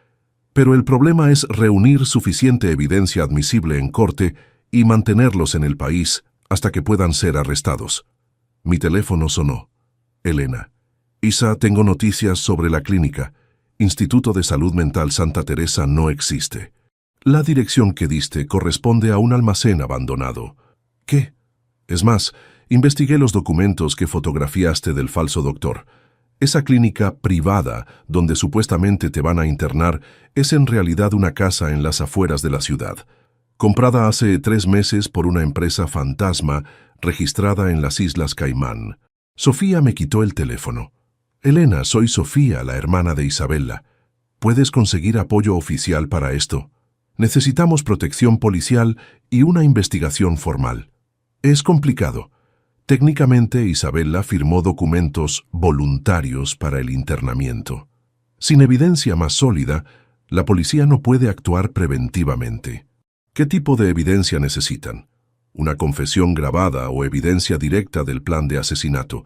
Speaker 1: Pero el problema es reunir suficiente evidencia admisible en corte y mantenerlos en el país hasta que puedan ser arrestados. Mi teléfono sonó. Elena. Isa, tengo noticias sobre la clínica. Instituto de Salud Mental Santa Teresa no existe. La dirección que diste corresponde a un almacén abandonado. ¿Qué? Es más, investigué los documentos que fotografiaste del falso doctor. Esa clínica privada, donde supuestamente te van a internar, es en realidad una casa en las afueras de la ciudad, comprada hace 3 meses por una empresa fantasma registrada en las Islas Caimán. Sofía me quitó el teléfono. Elena, soy Sofía, la hermana de Isabella. ¿Puedes conseguir apoyo oficial para esto? Necesitamos protección policial y una investigación formal. Es complicado. Técnicamente, Isabella firmó documentos voluntarios para el internamiento. Sin evidencia más sólida, la policía no puede actuar preventivamente. ¿Qué tipo de evidencia necesitan? Una confesión grabada o evidencia directa del plan de asesinato.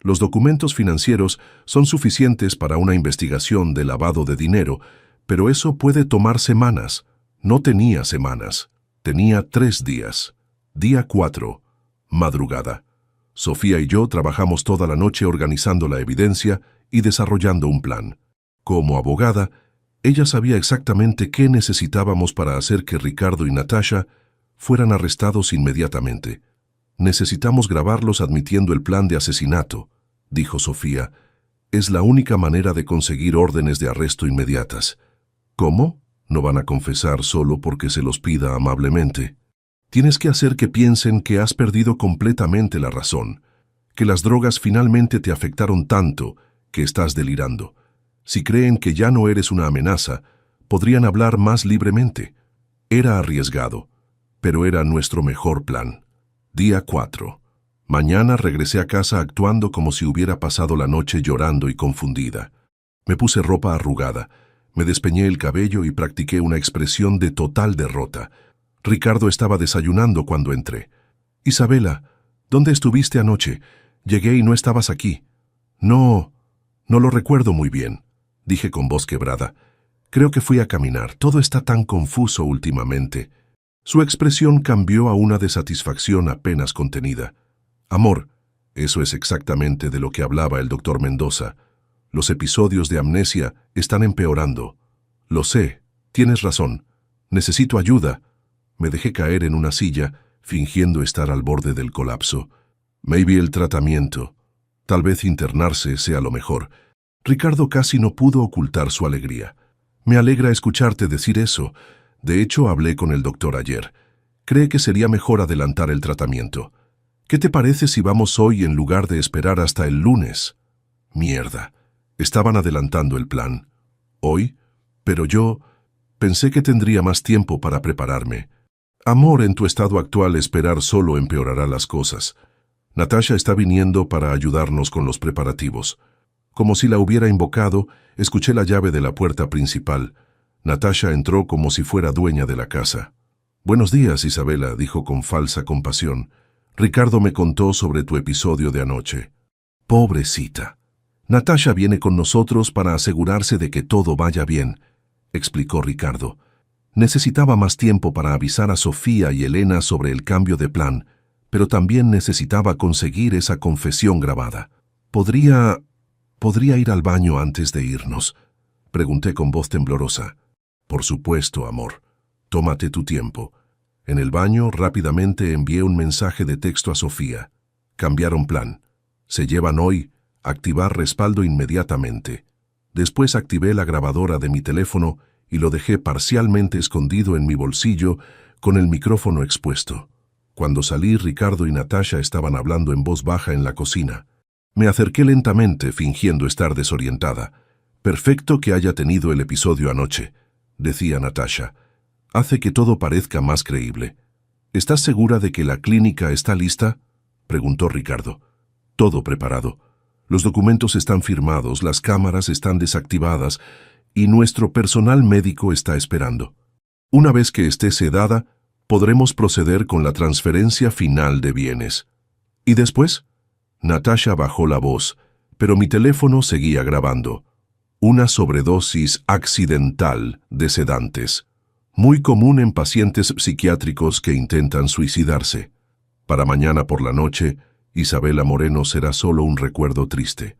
Speaker 1: Los documentos financieros son suficientes para una investigación de lavado de dinero, pero eso puede tomar semanas. No tenía semanas, tenía 3 días. Día 4, madrugada. Sofía y yo trabajamos toda la noche organizando la evidencia y desarrollando un plan. Como abogada, ella sabía exactamente qué necesitábamos para hacer que Ricardo y Natasha fueran arrestados inmediatamente. Necesitamos grabarlos admitiendo el plan de asesinato, dijo Sofía. Es la única manera de conseguir órdenes de arresto inmediatas. ¿Cómo? No van a confesar solo porque se los pida amablemente. Tienes que hacer que piensen que has perdido completamente la razón, que las drogas finalmente te afectaron tanto que estás delirando. Si creen que ya no eres una amenaza, podrían hablar más libremente. Era arriesgado, pero era nuestro mejor plan. Día 4. Mañana regresé a casa actuando como si hubiera pasado la noche llorando y confundida. Me puse ropa arrugada, me despeñé el cabello y practiqué una expresión de total derrota. Ricardo estaba desayunando cuando entré. Isabella, ¿dónde estuviste anoche? Llegué y no estabas aquí. No lo recuerdo muy bien, dije con voz quebrada. Creo que fui a caminar. Todo está tan confuso últimamente. Su expresión cambió a una de satisfacción apenas contenida. Amor, eso es exactamente de lo que hablaba el doctor Mendoza. Los episodios de amnesia están empeorando. Lo sé, tienes razón. Necesito ayuda. Me dejé caer en una silla, fingiendo estar al borde del colapso. Maybe el tratamiento. Tal vez internarse sea lo mejor. Ricardo casi no pudo ocultar su alegría. Me alegra escucharte decir eso. De hecho, hablé con el doctor ayer. Cree que sería mejor adelantar el tratamiento. ¿Qué te parece si vamos hoy en lugar de esperar hasta el lunes? Mierda. Estaban adelantando el plan. ¿Hoy? Pero yo pensé que tendría más tiempo para prepararme. Amor, en tu estado actual esperar solo empeorará las cosas. Natasha está viniendo para ayudarnos con los preparativos. Como si la hubiera invocado, escuché la llave de la puerta principal. Natasha entró como si fuera dueña de la casa. Buenos días, Isabella, dijo con falsa compasión. Ricardo me contó sobre tu episodio de anoche. Pobrecita. Natasha viene con nosotros para asegurarse de que todo vaya bien, explicó Ricardo. Necesitaba más tiempo para avisar a Sofía y Elena sobre el cambio de plan, pero también necesitaba conseguir esa confesión grabada. ¿Podría ¿Podría ir al baño antes de irnos?, pregunté con voz temblorosa. Por supuesto, amor. Tómate tu tiempo. En el baño rápidamente envié un mensaje de texto a Sofía. Cambiaron plan. Se llevan hoy. Activar respaldo inmediatamente. Después activé la grabadora de mi teléfono y lo dejé parcialmente escondido en mi bolsillo con el micrófono expuesto. Cuando salí, Ricardo y Natasha estaban hablando en voz baja en la cocina. Me acerqué lentamente, fingiendo estar desorientada. Perfecto que haya tenido el episodio anoche, decía Natasha. Hace que todo parezca más creíble. ¿Estás segura de que la clínica está lista?, preguntó Ricardo. Todo preparado. Los documentos están firmados, las cámaras están desactivadas y nuestro personal médico está esperando. Una vez que esté sedada, podremos proceder con la transferencia final de bienes. ¿Y después? Natasha bajó la voz, pero mi teléfono seguía grabando. Una sobredosis accidental de sedantes, muy común en pacientes psiquiátricos que intentan suicidarse. Para mañana por la noche, Isabela Moreno será solo un recuerdo triste.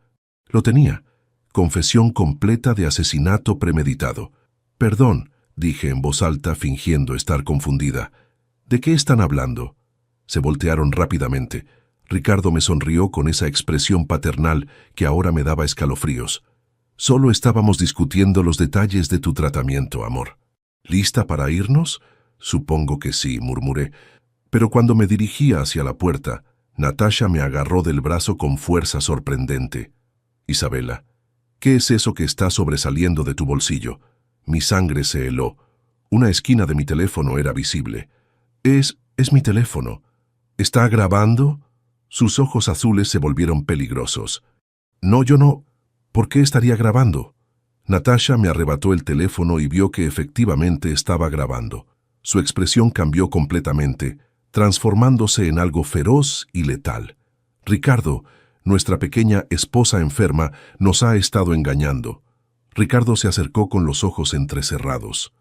Speaker 1: Lo tenía. Confesión completa de asesinato premeditado. Perdón, dije en voz alta fingiendo estar confundida. ¿De qué están hablando? Se voltearon rápidamente. Ricardo me sonrió con esa expresión paternal que ahora me daba escalofríos. Solo estábamos discutiendo los detalles de tu tratamiento, amor. ¿Lista para irnos? Supongo que sí, murmuré. Pero cuando me dirigía hacia la puerta, Natasha me agarró del brazo con fuerza sorprendente. Isabela, ¿qué es eso que está sobresaliendo de tu bolsillo? Mi sangre se heló. Una esquina de mi teléfono era visible. Es mi teléfono. ¿Está grabando? Sus ojos azules se volvieron peligrosos. No, yo no. ¿Por qué estaría grabando? Natasha me arrebató el teléfono y vio que efectivamente estaba grabando. Su expresión cambió completamente, transformándose en algo feroz y letal. Ricardo, nuestra pequeña esposa enferma, nos ha estado engañando. Ricardo se acercó con los ojos entrecerrados.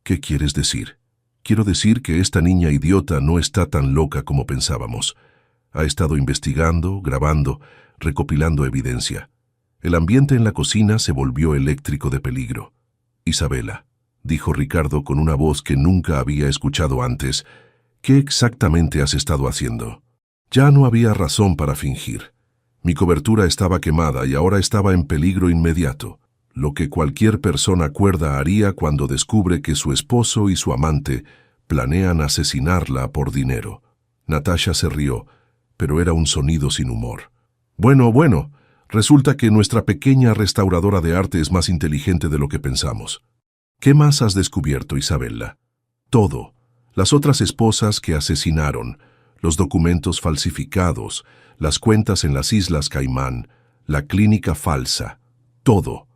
Speaker 1: ¿Qué quieres decir? Quiero decir que esta niña idiota no está tan loca como pensábamos. Ha estado investigando, grabando, recopilando evidencia. El ambiente en la cocina se volvió eléctrico de peligro. Isabela, dijo Ricardo con una voz que nunca había escuchado antes, ¿qué exactamente has estado haciendo? Ya no había razón para fingir. Mi cobertura estaba quemada y ahora estaba en peligro inmediato, lo que cualquier persona cuerda haría cuando descubre que su esposo y su amante planean asesinarla por dinero. Natasha se rió, pero era un sonido sin humor. Bueno, resulta que nuestra pequeña restauradora de arte es más inteligente de lo que pensamos. ¿Qué más has descubierto, Isabela? Todo. Las otras esposas que asesinaron, los documentos falsificados, las cuentas en las Islas Caimán, la clínica falsa. Todo.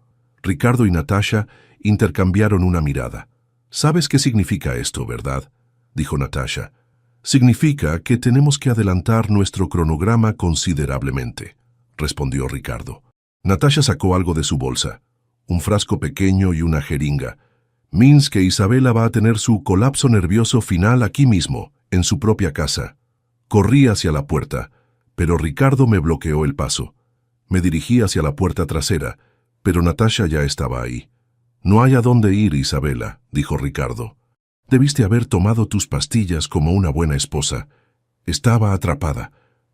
Speaker 1: Ricardo y Natasha intercambiaron una mirada. ¿Sabes qué significa esto, verdad?, dijo Natasha. Significa que tenemos que adelantar nuestro cronograma considerablemente, respondió Ricardo. Natasha sacó algo de su bolsa, un frasco pequeño y una jeringa. Means que Isabela va a tener su colapso nervioso final aquí mismo, en su propia casa. Corrí hacia la puerta, pero Ricardo me bloqueó el paso. Me dirigí hacia la puerta trasera, pero Natasha ya estaba ahí. No hay a dónde ir, Isabela, dijo Ricardo. Debiste haber tomado tus pastillas como una buena esposa. Estaba atrapada,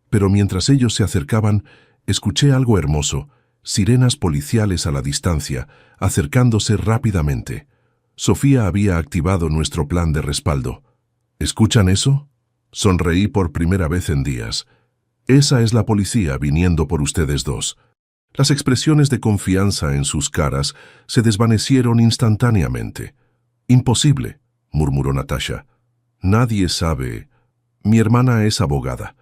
Speaker 1: pero mientras ellos se acercaban, escuché algo hermoso, sirenas policiales a la distancia, acercándose rápidamente. Sofía había activado nuestro plan de respaldo. ¿Escuchan eso? Sonreí por primera vez en días. Esa es la policía viniendo por ustedes dos. Las expresiones de confianza en sus caras se desvanecieron instantáneamente. Imposible, murmuró Natasha. Nadie sabe. Mi hermana es abogada.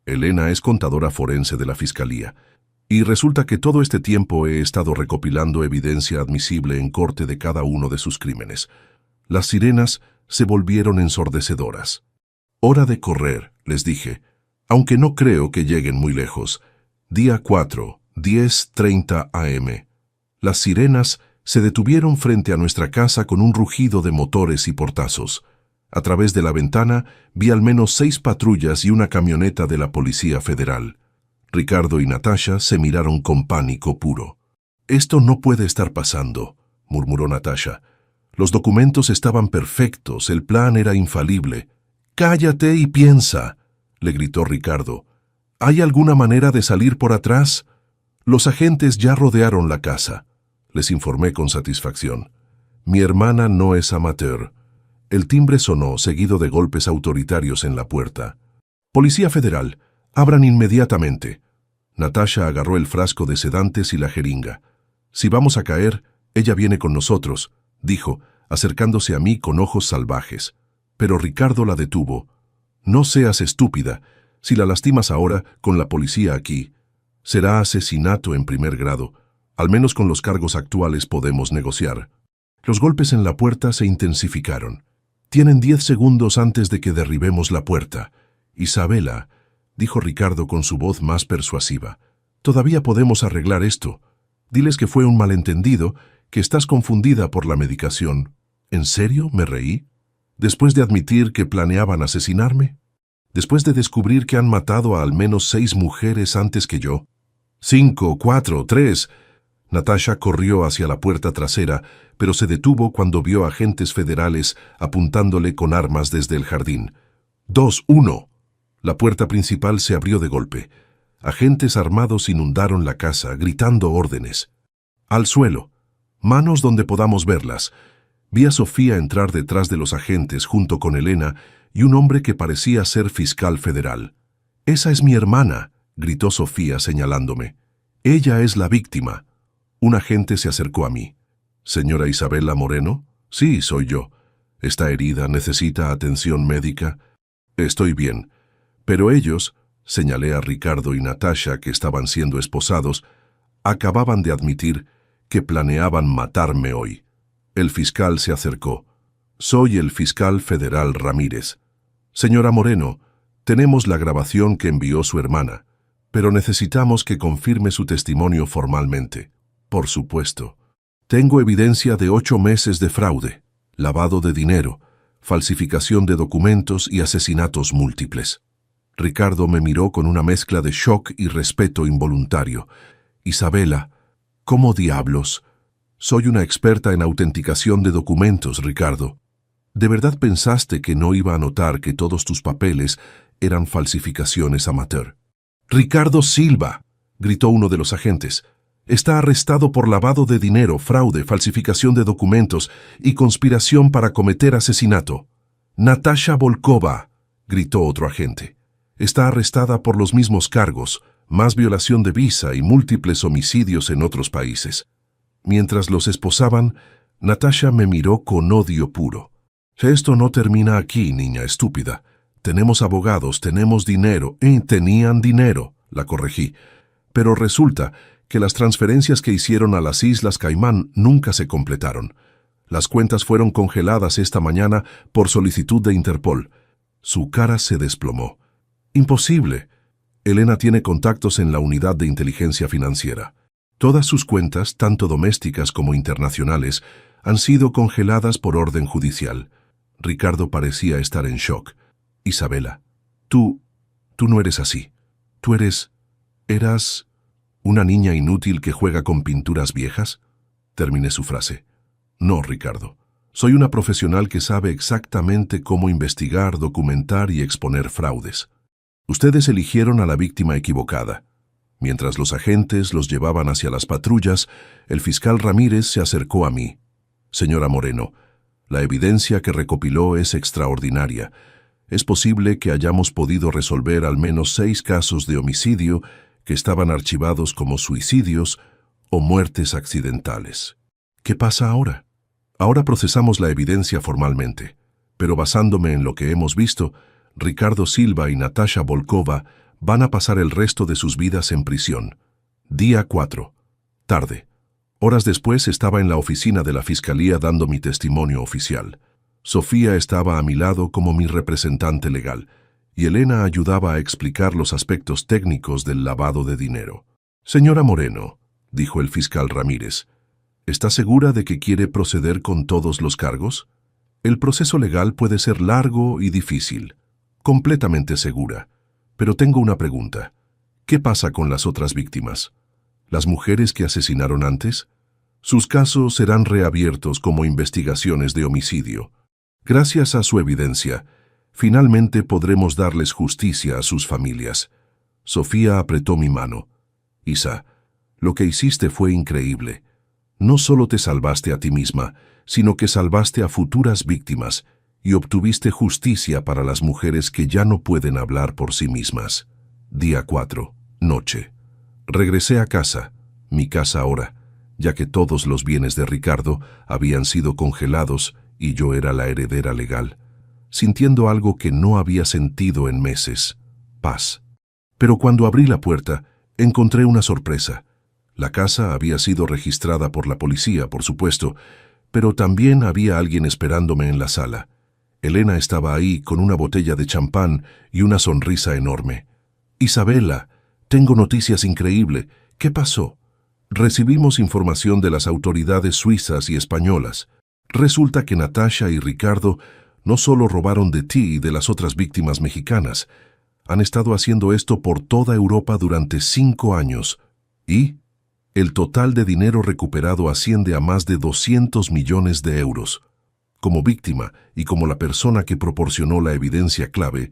Speaker 1: Elena es contadora forense de la fiscalía. Y resulta que todo este tiempo he estado recopilando evidencia admisible en corte de cada uno de sus crímenes. Las sirenas se volvieron ensordecedoras. Hora de correr, les dije, aunque no creo que lleguen muy lejos. Día 4, 10:30 am. Las sirenas se detuvieron frente a nuestra casa con un rugido de motores y portazos. A través de la ventana vi al menos 6 patrullas y una camioneta de la Policía Federal. Ricardo y Natasha se miraron con pánico puro. «Esto no puede estar pasando», murmuró Natasha. «Los documentos estaban perfectos, el plan era infalible». «Cállate y piensa», le gritó Ricardo. «¿Hay alguna manera de salir por atrás?» «Los agentes ya rodearon la casa», les informé con satisfacción. «Mi hermana no es amateur». El timbre sonó, seguido de golpes autoritarios en la puerta. «Policía Federal, abran inmediatamente». Natasha agarró el frasco de sedantes y la jeringa. «Si vamos a caer, ella viene con nosotros», dijo, acercándose a mí con ojos salvajes. Pero Ricardo la detuvo. «No seas estúpida. Si la lastimas ahora, con la policía aquí, será asesinato en primer grado. Al menos con los cargos actuales podemos negociar». Los golpes en la puerta se intensificaron. «Tienen 10 segundos antes de que derribemos la puerta. Isabela», dijo Ricardo con su voz más persuasiva, «todavía podemos arreglar esto. Diles que fue un malentendido, que estás confundida por la medicación». «¿En serio?», me reí. «¿Después de admitir que planeaban asesinarme? ¿Después de descubrir que han matado a al menos 6 mujeres antes que yo?» 5, 4, 3... Natasha corrió hacia la puerta trasera, pero se detuvo cuando vio agentes federales apuntándole con armas desde el jardín. 2, 1... La puerta principal se abrió de golpe. Agentes armados inundaron la casa, gritando órdenes. «Al suelo. Manos donde podamos verlas». Vi a Sofía entrar detrás de los agentes junto con Elena y un hombre que parecía ser fiscal federal. «Esa es mi hermana», gritó Sofía señalándome. «Ella es la víctima». Un agente se acercó a mí. «¿Señora Isabela Moreno?» «Sí, soy yo. ¿Está herida? ¿Necesita atención médica?» «Estoy bien». Pero ellos, señalé a Ricardo y Natasha que estaban siendo esposados, acababan de admitir que planeaban matarme hoy. El fiscal se acercó. «Soy el fiscal federal Ramírez». «Señora Moreno, tenemos la grabación que envió su hermana, pero necesitamos que confirme su testimonio formalmente». «Por supuesto. Tengo evidencia de 8 meses de fraude, lavado de dinero, falsificación de documentos y asesinatos múltiples». Ricardo me miró con una mezcla de shock y respeto involuntario. «Isabela, ¿cómo diablos?» «Soy una experta en autenticación de documentos, Ricardo. ¿De verdad pensaste que no iba a notar que todos tus papeles eran falsificaciones amateur?» «Ricardo Silva», gritó uno de los agentes. «Está arrestado por lavado de dinero, fraude, falsificación de documentos y conspiración para cometer asesinato». «Natasha Volkova», gritó otro agente. «Está arrestada por los mismos cargos, más violación de visa y múltiples homicidios en otros países». Mientras los esposaban, Natasha me miró con odio puro. «Esto no termina aquí, niña estúpida. Tenemos abogados, tenemos dinero». «Tenían dinero», la corregí. «Pero resulta que las transferencias que hicieron a las Islas Caimán nunca se completaron. Las cuentas fueron congeladas esta mañana por solicitud de Interpol». Su cara se desplomó. «Imposible. Elena tiene contactos en la unidad de inteligencia financiera. Todas sus cuentas, tanto domésticas como internacionales, han sido congeladas por orden judicial». Ricardo parecía estar en shock. «Isabela, tú no eres así. Tú eras una niña inútil que juega con pinturas viejas». Terminé su frase. «No, Ricardo. Soy una profesional que sabe exactamente cómo investigar, documentar y exponer fraudes. Ustedes eligieron a la víctima equivocada». Mientras los agentes los llevaban hacia las patrullas, el fiscal Ramírez se acercó a mí. «Señora Moreno, la evidencia que recopiló es extraordinaria. Es posible que hayamos podido resolver al menos 6 casos de homicidio que estaban archivados como suicidios o muertes accidentales. ¿Qué pasa ahora? Ahora procesamos la evidencia formalmente, pero basándome en lo que hemos visto, Ricardo Silva y Natasha Volkova van a pasar el resto de sus vidas en prisión». Día 4. Tarde. Horas después estaba en la oficina de la Fiscalía dando mi testimonio oficial. Sofía estaba a mi lado como mi representante legal, y Elena ayudaba a explicar los aspectos técnicos del lavado de dinero. «Señora Moreno», dijo el fiscal Ramírez, ¿está segura de que quiere proceder con todos los cargos? El proceso legal puede ser largo y difícil. Completamente segura. Pero tengo una pregunta. ¿Qué pasa con las otras víctimas? ¿Las mujeres que asesinaron antes? Sus casos serán reabiertos como investigaciones de homicidio. Gracias a su evidencia, finalmente podremos darles justicia a sus familias. Sofía apretó mi mano. Isa, lo que hiciste fue increíble. No solo te salvaste a ti misma, sino que salvaste a futuras víctimas y obtuviste justicia para las mujeres que ya no pueden hablar por sí mismas. Día 4. Noche. Regresé a casa, mi casa ahora, ya que todos los bienes de Ricardo habían sido congelados y yo era la heredera legal, sintiendo algo que no había sentido en meses: paz. Pero cuando abrí la puerta, encontré una sorpresa. La casa había sido registrada por la policía, por supuesto, pero también había alguien esperándome en la sala. Elena estaba ahí con una botella de champán y una sonrisa enorme. «Isabela, tengo noticias increíbles. ¿Qué pasó?» Recibimos información de las autoridades suizas y españolas. Resulta que Natasha y Ricardo no solo robaron de ti y de las otras víctimas mexicanas, han estado haciendo esto por toda Europa durante 5 años. Y el total de dinero recuperado asciende a más de 200 millones de euros. Como víctima y como la persona que proporcionó la evidencia clave,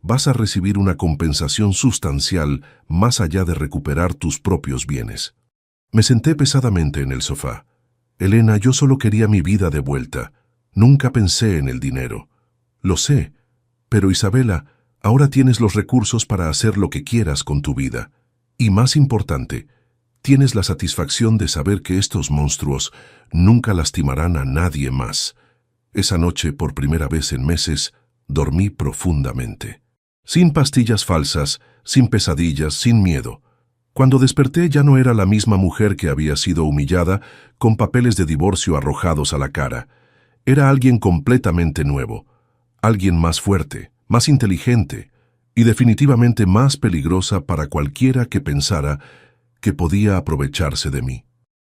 Speaker 1: vas a recibir una compensación sustancial más allá de recuperar tus propios bienes. Me senté pesadamente en el sofá. Elena, yo solo quería mi vida de vuelta. Nunca pensé en el dinero. Lo sé, pero Isabela, ahora tienes los recursos para hacer lo que quieras con tu vida. Y más importante, tienes la satisfacción de saber que estos monstruos nunca lastimarán a nadie más. Esa noche, por primera vez en meses, dormí profundamente. Sin pastillas falsas, sin pesadillas, sin miedo. Cuando desperté ya no era la misma mujer que había sido humillada, con papeles de divorcio arrojados a la cara. Era alguien completamente nuevo, alguien más fuerte, más inteligente y definitivamente más peligrosa para cualquiera que pensara que podía aprovecharse de mí.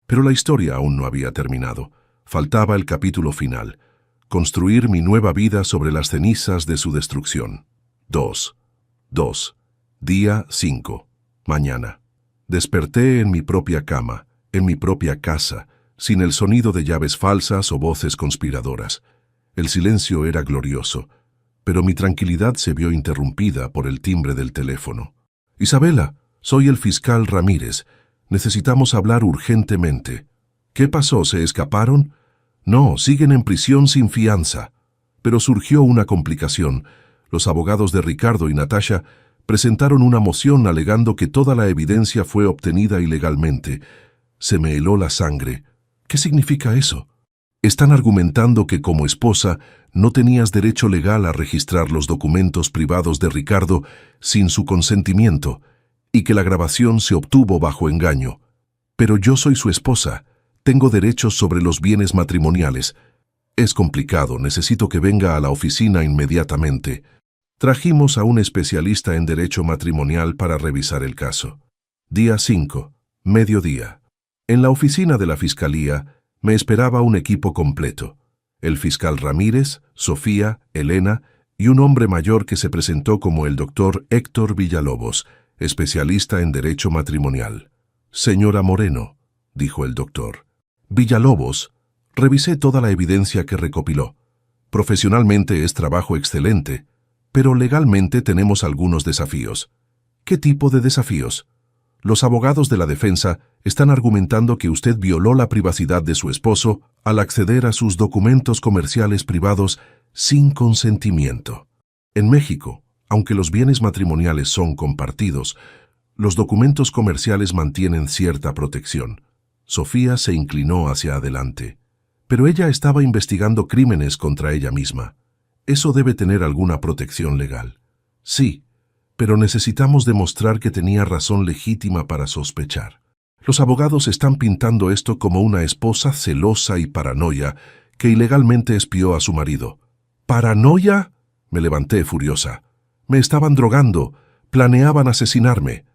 Speaker 1: Pero la historia aún no había terminado. Faltaba el capítulo final: construir mi nueva vida sobre las cenizas de su destrucción. 2. Día 5. Mañana. Desperté en mi propia cama, en mi propia casa, sin el sonido de llaves falsas o voces conspiradoras. El silencio era glorioso, pero mi tranquilidad se vio interrumpida por el timbre del teléfono. «Isabela, soy el fiscal Ramírez. Necesitamos hablar urgentemente». «¿Qué pasó? ¿Se escaparon?» «No, siguen en prisión sin fianza». Pero surgió una complicación. Los abogados de Ricardo y Natasha presentaron una moción alegando que toda la evidencia fue obtenida ilegalmente. Se me heló la sangre. ¿Qué significa eso? Están argumentando que como esposa no tenías derecho legal a registrar los documentos privados de Ricardo sin su consentimiento y que la grabación se obtuvo bajo engaño. Pero yo soy su esposa. Tengo derechos sobre los bienes matrimoniales. Es complicado, necesito que venga a la oficina inmediatamente. Trajimos a un especialista en derecho matrimonial para revisar el caso. Día 5. Mediodía. En la oficina de la Fiscalía me esperaba un equipo completo: el fiscal Ramírez, Sofía, Elena y un hombre mayor que se presentó como el doctor Héctor Villalobos, especialista en derecho matrimonial. «Señora Moreno», dijo el doctor. «Villalobos, revisé toda la evidencia que recopiló. Profesionalmente es trabajo excelente, pero legalmente tenemos algunos desafíos». «¿Qué tipo de desafíos?» «Los abogados de la defensa están argumentando que usted violó la privacidad de su esposo al acceder a sus documentos comerciales privados sin consentimiento. En México, aunque los bienes matrimoniales son compartidos, los documentos comerciales mantienen cierta protección». Sofía se inclinó hacia adelante. «Pero ella estaba investigando crímenes contra ella misma. Eso debe tener alguna protección legal». «Sí, pero necesitamos demostrar que tenía razón legítima para sospechar. Los abogados están pintando esto como una esposa celosa y paranoia que ilegalmente espió a su marido». «¿Paranoia?», me levanté furiosa. «Me estaban drogando, planeaban asesinarme».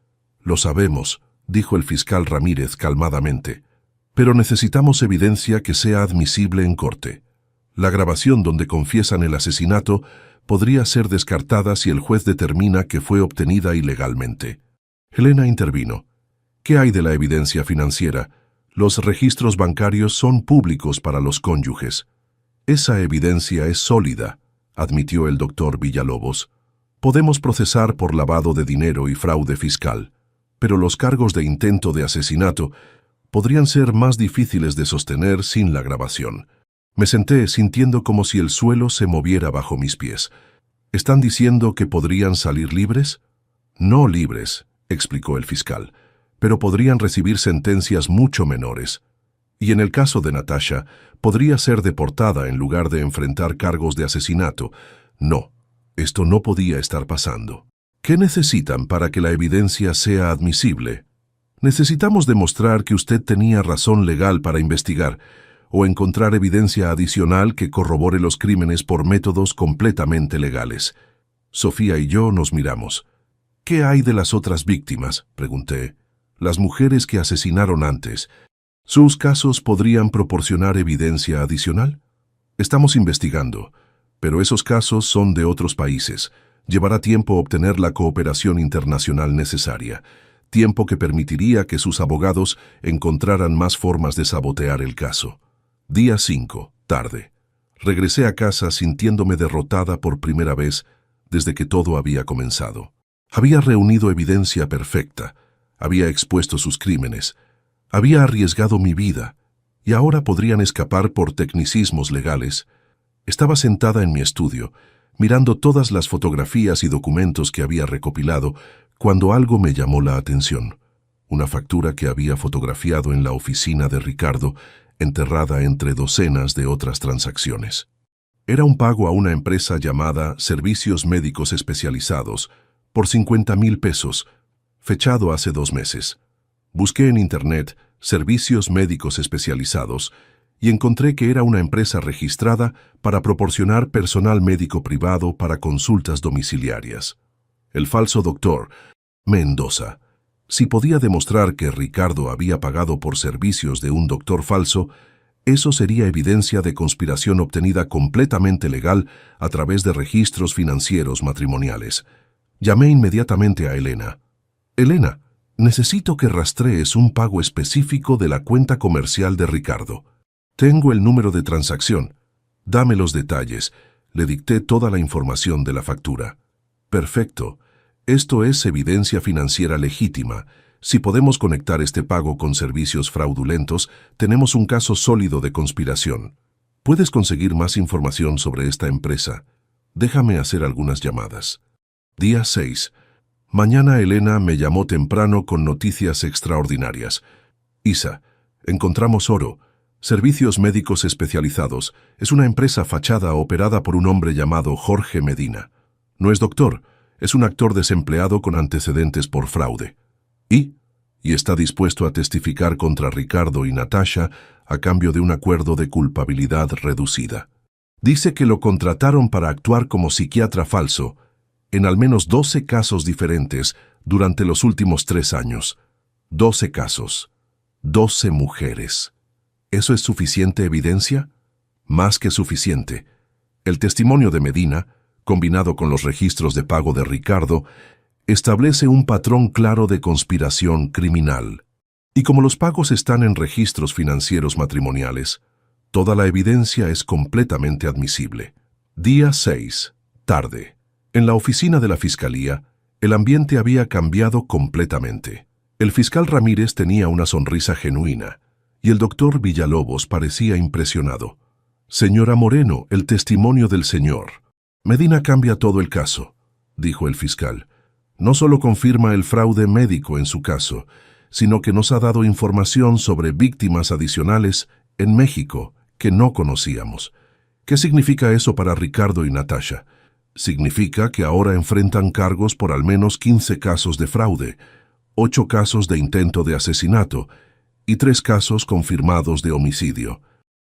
Speaker 1: «Lo sabemos», dijo el fiscal Ramírez calmadamente, «pero necesitamos evidencia que sea admisible en corte. La grabación donde confiesan el asesinato podría ser descartada si el juez determina que fue obtenida ilegalmente». Elena intervino. ¿Qué hay de la evidencia financiera? Los registros bancarios son públicos para los cónyuges. Esa evidencia es sólida, admitió el doctor Villalobos. Podemos procesar por lavado de dinero y fraude fiscal, pero los cargos de intento de asesinato podrían ser más difíciles de sostener sin la grabación. Me senté sintiendo como si el suelo se moviera bajo mis pies. ¿Están diciendo que podrían salir libres? No libres, explicó el fiscal, pero podrían recibir sentencias mucho menores. Y en el caso de Natasha, podría ser deportada en lugar de enfrentar cargos de asesinato. No, esto no podía estar pasando. ¿Qué necesitan para que la evidencia sea admisible? Necesitamos demostrar que usted tenía razón legal para investigar, o encontrar evidencia adicional que corrobore los crímenes por métodos completamente legales. Sofía y yo nos miramos. ¿Qué hay de las otras víctimas?, pregunté. Las mujeres que asesinaron antes. ¿Sus casos podrían proporcionar evidencia adicional? Estamos investigando, pero esos casos son de otros países. Llevará tiempo obtener la cooperación internacional necesaria, tiempo que permitiría que sus abogados encontraran más formas de sabotear el caso. Día 5, tarde. Regresé a casa sintiéndome derrotada por primera vez desde que todo había comenzado. Había reunido evidencia perfecta, había expuesto sus crímenes, había arriesgado mi vida, y ahora podrían escapar por tecnicismos legales. Estaba sentada en mi estudio, mirando todas las fotografías y documentos que había recopilado, cuando algo me llamó la atención. Una factura que había fotografiado en la oficina de Ricardo, enterrada entre docenas de otras transacciones. Era un pago a una empresa llamada Servicios Médicos Especializados por 50,000 pesos, fechado hace 2 meses. Busqué en Internet Servicios Médicos Especializados y encontré que era una empresa registrada para proporcionar personal médico privado para consultas domiciliarias. El falso doctor Mendoza. Si podía demostrar que Ricardo había pagado por servicios de un doctor falso, eso sería evidencia de conspiración obtenida completamente legal a través de registros financieros matrimoniales. Llamé inmediatamente a Elena. Elena, necesito que rastrees un pago específico de la cuenta comercial de Ricardo. Tengo el número de transacción. Dame los detalles. Le dicté toda la información de la factura. Perfecto. Esto es evidencia financiera legítima. Si podemos conectar este pago con servicios fraudulentos, tenemos un caso sólido de conspiración. ¿Puedes conseguir más información sobre esta empresa? Déjame hacer algunas llamadas. Día 6. Mañana Elena me llamó temprano con noticias extraordinarias. Isa, encontramos oro. Servicios Médicos Especializados. Es una empresa fachada operada por un hombre llamado Jorge Medina. No es doctor. Es un actor desempleado con antecedentes por fraude. Y está dispuesto a testificar contra Ricardo y Natasha a cambio de un acuerdo de culpabilidad reducida. Dice que lo contrataron para actuar como psiquiatra falso en al menos 12 casos diferentes durante los últimos 3 años. 12 casos. 12 mujeres. ¿Eso es suficiente evidencia? Más que suficiente. El testimonio de Medina, combinado con los registros de pago de Ricardo, establece un patrón claro de conspiración criminal. Y como los pagos están en registros financieros matrimoniales, toda la evidencia es completamente admisible. Día 6, tarde. En la oficina de la Fiscalía, el ambiente había cambiado completamente. El fiscal Ramírez tenía una sonrisa genuina, y el doctor Villalobos parecía impresionado. Señora Moreno, el testimonio del señor. Medina cambia todo el caso, dijo el fiscal. No solo confirma el fraude médico en su caso, sino que nos ha dado información sobre víctimas adicionales en México que no conocíamos. ¿Qué significa eso para Ricardo y Natasha? Significa que ahora enfrentan cargos por al menos 15 casos de fraude, 8 casos de intento de asesinato y 3 casos confirmados de homicidio.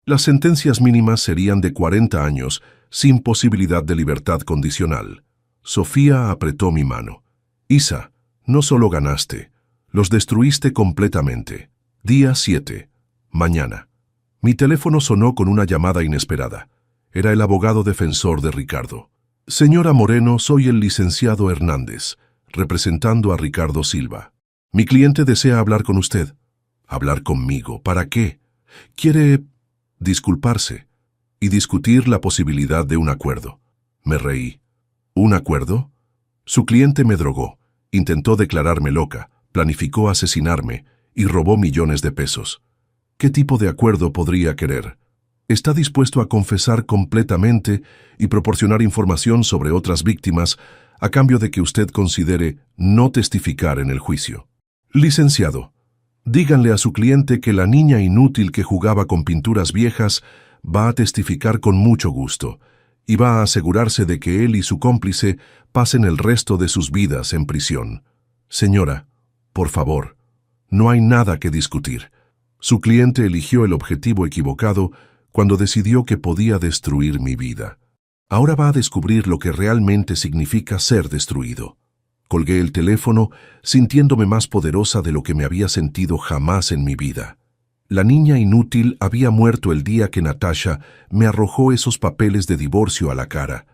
Speaker 1: Las sentencias mínimas serían de 40 años, sin posibilidad de libertad condicional. Sofía apretó mi mano. Isa, no solo ganaste, los destruiste completamente. Día 7. Mañana. Mi teléfono sonó con una llamada inesperada. Era el abogado defensor de Ricardo. Señora Moreno, soy el licenciado Hernández. representando a Ricardo Silva. Mi cliente desea hablar con usted. ¿Hablar conmigo? ¿Para qué? Quiere disculparse y discutir la posibilidad de un acuerdo. Me reí. ¿Un acuerdo? Su cliente me drogó, intentó declararme loca, planificó asesinarme y robó millones de pesos. ¿Qué tipo de acuerdo podría querer? Está dispuesto a confesar completamente y proporcionar información sobre otras víctimas a cambio de que usted considere no testificar en el juicio. Licenciado, díganle a su cliente que la niña inútil que jugaba con pinturas viejas va a testificar con mucho gusto y va a asegurarse de que él y su cómplice pasen el resto de sus vidas en prisión. Señora, por favor, no hay nada que discutir. Su cliente eligió el objetivo equivocado cuando decidió que podía destruir mi vida. Ahora va a descubrir lo que realmente significa ser destruido. Colgué el teléfono, sintiéndome más poderosa de lo que me había sentido jamás en mi vida. La niña inútil había muerto el día que Natasha me arrojó esos papeles de divorcio a la cara.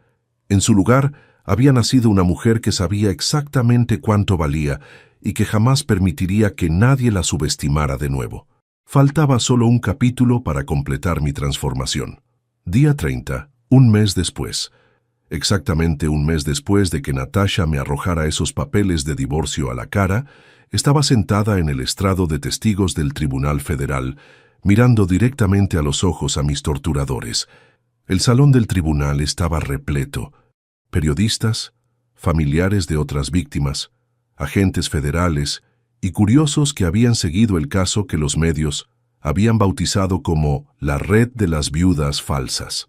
Speaker 1: En su lugar, había nacido una mujer que sabía exactamente cuánto valía y que jamás permitiría que nadie la subestimara de nuevo. Faltaba solo un capítulo para completar mi transformación. Día 30, un mes después. Exactamente un mes después de que Natasha me arrojara esos papeles de divorcio a la cara, estaba sentada en el estrado de testigos del Tribunal Federal, mirando directamente a los ojos a mis torturadores. El salón del tribunal estaba repleto. Periodistas, familiares de otras víctimas, agentes federales y curiosos que habían seguido el caso que los medios habían bautizado como la red de las viudas falsas.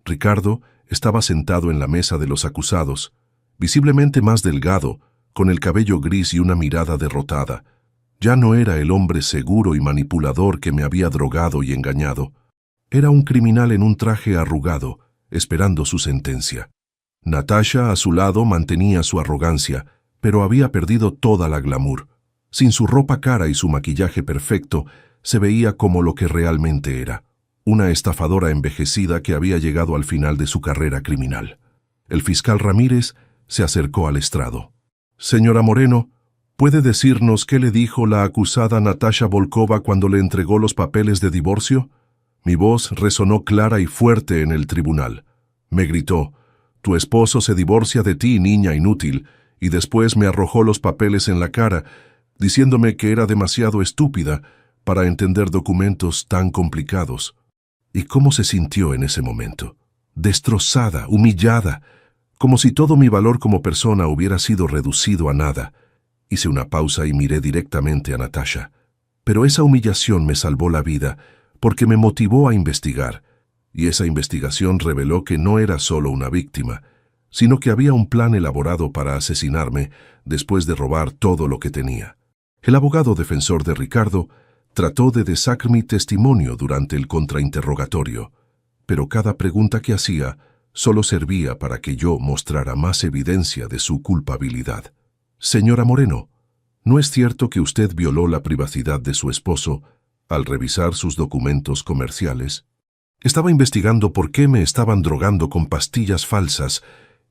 Speaker 1: Ricardo estaba sentado en la mesa de los acusados, visiblemente más delgado, con el cabello gris y una mirada derrotada. Ya no era el hombre seguro y manipulador que me había drogado y engañado. Era un criminal en un traje arrugado, esperando su sentencia. Natasha, a su lado, mantenía su arrogancia, pero había perdido toda la glamour. Sin su ropa cara y su maquillaje perfecto, se veía como lo que realmente era, una estafadora envejecida que había llegado al final de su carrera criminal. El fiscal Ramírez se acercó al estrado. «Señora Moreno, ¿puede decirnos qué le dijo la acusada Natasha Volkova cuando le entregó los papeles de divorcio?» Mi voz resonó clara y fuerte en el tribunal. Me gritó: «Tu esposo se divorcia de ti, niña inútil», y después me arrojó los papeles en la cara, diciéndome que era demasiado estúpida para entender documentos tan complicados. ¿Y cómo se sintió en ese momento? Destrozada, humillada, como si todo mi valor como persona hubiera sido reducido a nada. Hice una pausa y miré directamente a Natasha. Pero esa humillación me salvó la vida porque me motivó a investigar, y esa investigación reveló que no era solo una víctima, sino que había un plan elaborado para asesinarme después de robar todo lo que tenía. El abogado defensor de Ricardo trató de deshacer mi testimonio durante el contrainterrogatorio, pero cada pregunta que hacía solo servía para que yo mostrara más evidencia de su culpabilidad. «Señora Moreno, ¿no es cierto que usted violó la privacidad de su esposo al revisar sus documentos comerciales? Estaba investigando por qué me estaban drogando con pastillas falsas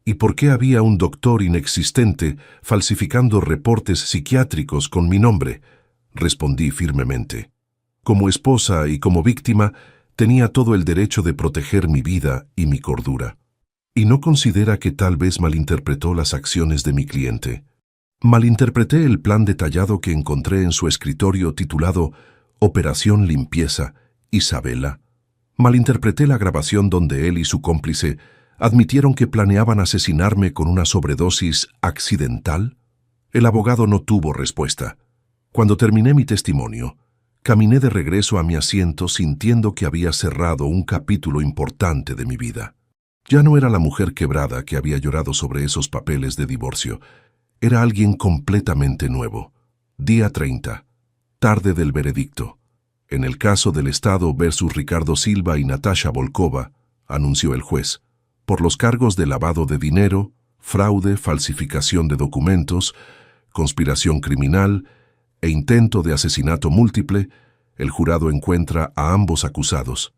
Speaker 1: y por qué había un doctor inexistente falsificando reportes psiquiátricos con mi nombre», respondí firmemente. Como esposa y como víctima, tenía todo el derecho de proteger mi vida y mi cordura. ¿Y no considera que tal vez malinterpretó las acciones de mi cliente? Malinterpreté el plan detallado que encontré en su escritorio titulado Operación Limpieza, Isabela. Malinterpreté la grabación donde él y su cómplice admitieron que planeaban asesinarme con una sobredosis accidental. El abogado no tuvo respuesta. Cuando terminé mi testimonio, caminé de regreso a mi asiento sintiendo que había cerrado un capítulo importante de mi vida. Ya no era la mujer quebrada que había llorado sobre esos papeles de divorcio. Era alguien completamente nuevo. Día 30. Tarde del veredicto. En el caso del Estado versus Ricardo Silva y Natasha Volkova, anunció el juez, por los cargos de lavado de dinero, fraude, falsificación de documentos, conspiración criminal e intento de asesinato múltiple, el jurado encuentra a ambos acusados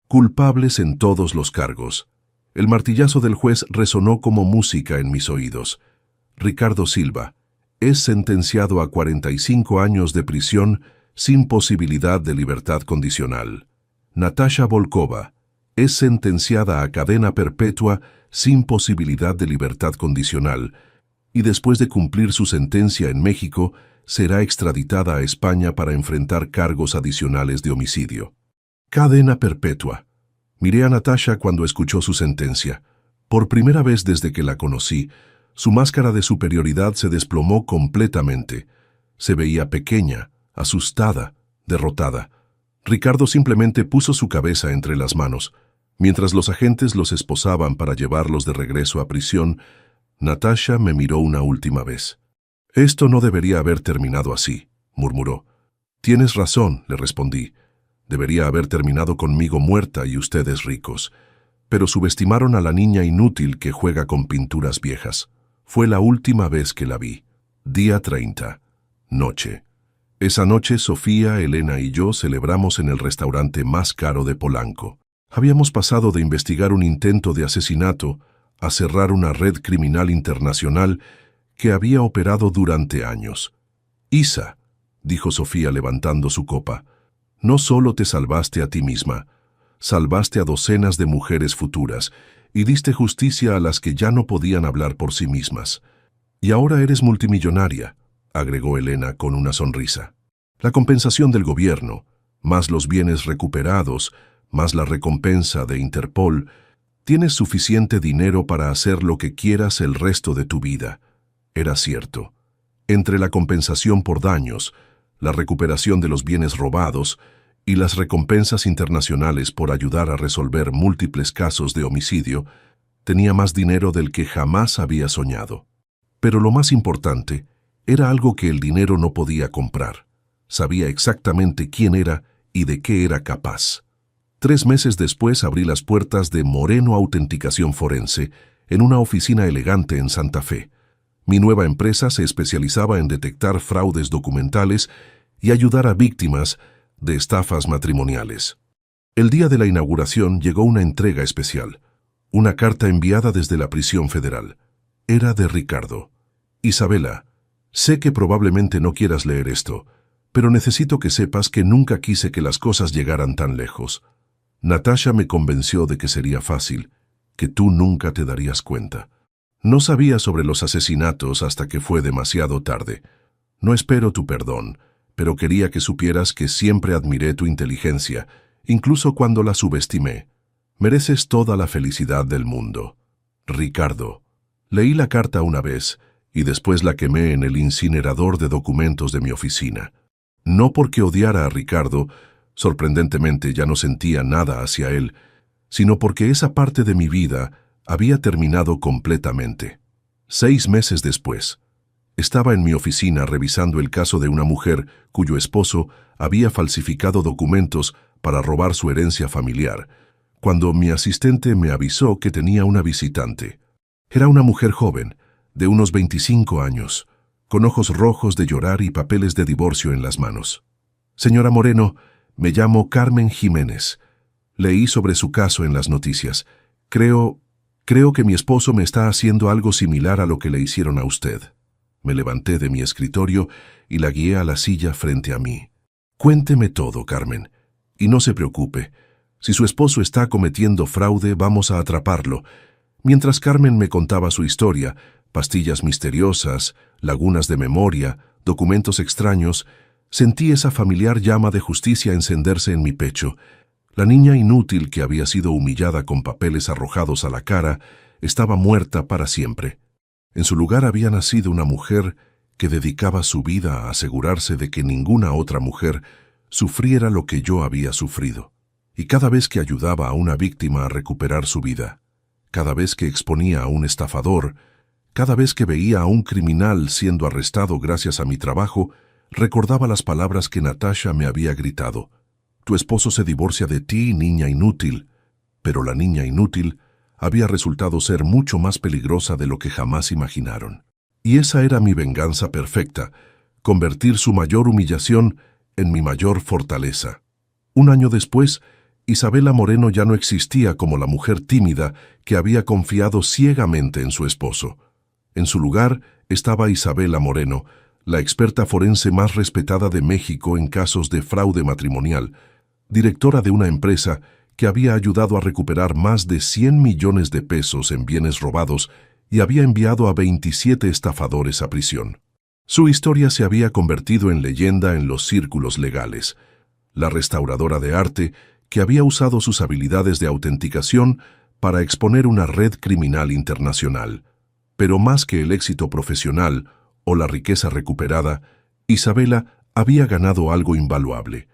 Speaker 1: culpables en todos los cargos. El martillazo del juez resonó como música en mis oídos. Ricardo Silva es sentenciado a 45 años de prisión sin posibilidad de libertad condicional. Natasha Volkova es sentenciada a cadena perpetua sin posibilidad de libertad condicional y después de cumplir su sentencia en México, será extraditada a España para enfrentar cargos adicionales de homicidio. Cadena perpetua. Miré a Natasha cuando escuchó su sentencia. Por primera vez desde que la conocí, su máscara de superioridad se desplomó completamente. Se veía pequeña, asustada, derrotada. Ricardo simplemente puso su cabeza entre las manos. Mientras los agentes los esposaban para llevarlos de regreso a prisión, Natasha me miró una última vez. «Esto no debería haber terminado así», murmuró. «Tienes razón», le respondí. «Debería haber terminado conmigo muerta y ustedes ricos». Pero subestimaron a la niña inútil que juega con pinturas viejas. Fue la última vez que la vi. Día 30. Noche. Esa noche Sofía, Elena y yo celebramos en el restaurante más caro de Polanco. Habíamos pasado de investigar un intento de asesinato a cerrar una red criminal internacional que había operado durante años. «Isa», dijo Sofía levantando su copa, «no solo te salvaste a ti misma, salvaste a docenas de mujeres futuras y diste justicia a las que ya no podían hablar por sí mismas. Y ahora eres multimillonaria», agregó Elena con una sonrisa. «La compensación del gobierno, más los bienes recuperados, más la recompensa de Interpol, tienes suficiente dinero para hacer lo que quieras el resto de tu vida». Era cierto. Entre la compensación por daños, la recuperación de los bienes robados y las recompensas internacionales por ayudar a resolver múltiples casos de homicidio, tenía más dinero del que jamás había soñado. Pero lo más importante era algo que el dinero no podía comprar. Sabía exactamente quién era y de qué era capaz. 3 meses después abrí las puertas de Moreno Autenticación Forense en una oficina elegante en Santa Fe. Mi nueva empresa se especializaba en detectar fraudes documentales y ayudar a víctimas de estafas matrimoniales. El día de la inauguración llegó una entrega especial, una carta enviada desde la prisión federal. Era de Ricardo. «Isabela, sé que probablemente no quieras leer esto, pero necesito que sepas que nunca quise que las cosas llegaran tan lejos. Natasha me convenció de que sería fácil, que tú nunca te darías cuenta. No sabía sobre los asesinatos hasta que fue demasiado tarde. No espero tu perdón, pero quería que supieras que siempre admiré tu inteligencia, incluso cuando la subestimé. Mereces toda la felicidad del mundo. Ricardo». Leí la carta una vez y después la quemé en el incinerador de documentos de mi oficina. No porque odiara a Ricardo, sorprendentemente ya no sentía nada hacia él, sino porque esa parte de mi vida había terminado completamente. 6 meses después, estaba en mi oficina revisando el caso de una mujer cuyo esposo había falsificado documentos para robar su herencia familiar, cuando mi asistente me avisó que tenía una visitante. Era una mujer joven, de unos 25 años, con ojos rojos de llorar y papeles de divorcio en las manos. «Señora Moreno, me llamo Carmen Jiménez. Leí sobre su caso en las noticias. Creo que mi esposo me está haciendo algo similar a lo que le hicieron a usted». Me levanté de mi escritorio y la guié a la silla frente a mí. «Cuénteme todo, Carmen. Y no se preocupe. Si su esposo está cometiendo fraude, vamos a atraparlo». Mientras Carmen me contaba su historia, pastillas misteriosas, lagunas de memoria, documentos extraños, sentí esa familiar llama de justicia encenderse en mi pecho. La niña inútil que había sido humillada con papeles arrojados a la cara estaba muerta para siempre. En su lugar había nacido una mujer que dedicaba su vida a asegurarse de que ninguna otra mujer sufriera lo que yo había sufrido. Y cada vez que ayudaba a una víctima a recuperar su vida, cada vez que exponía a un estafador, cada vez que veía a un criminal siendo arrestado gracias a mi trabajo, recordaba las palabras que Natasha me había gritado. «Tu esposo se divorcia de ti, niña inútil». Pero la niña inútil había resultado ser mucho más peligrosa de lo que jamás imaginaron. Y esa era mi venganza perfecta, convertir su mayor humillación en mi mayor fortaleza. 1 año después, Isabela Moreno ya no existía como la mujer tímida que había confiado ciegamente en su esposo. En su lugar estaba Isabela Moreno, la experta forense más respetada de México en casos de fraude matrimonial, directora de una empresa que había ayudado a recuperar más de 100 millones de pesos en bienes robados y había enviado a 27 estafadores a prisión. Su historia se había convertido en leyenda en los círculos legales. La restauradora de arte, que había usado sus habilidades de autenticación para exponer una red criminal internacional. Pero más que el éxito profesional o la riqueza recuperada, Isabela había ganado algo invaluable: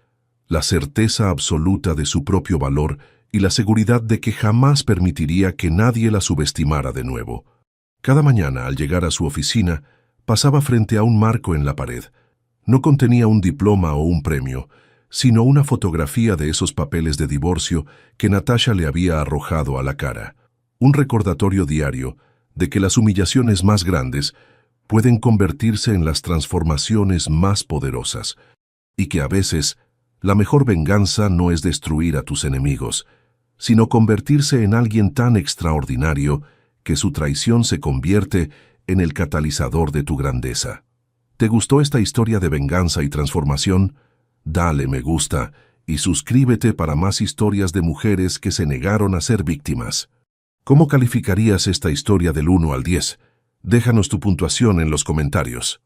Speaker 1: la certeza absoluta de su propio valor y la seguridad de que jamás permitiría que nadie la subestimara de nuevo. Cada mañana, al llegar a su oficina, pasaba frente a un marco en la pared. No contenía un diploma o un premio, sino una fotografía de esos papeles de divorcio que Natasha le había arrojado a la cara. Un recordatorio diario de que las humillaciones más grandes pueden convertirse en las transformaciones más poderosas, y que a veces la mejor venganza no es destruir a tus enemigos, sino convertirse en alguien tan extraordinario que su traición se convierte en el catalizador de tu grandeza. ¿Te gustó esta historia de venganza y transformación? Dale me gusta y suscríbete para más historias de mujeres que se negaron a ser víctimas. ¿Cómo calificarías esta historia del 1 al 10? Déjanos tu puntuación en los comentarios.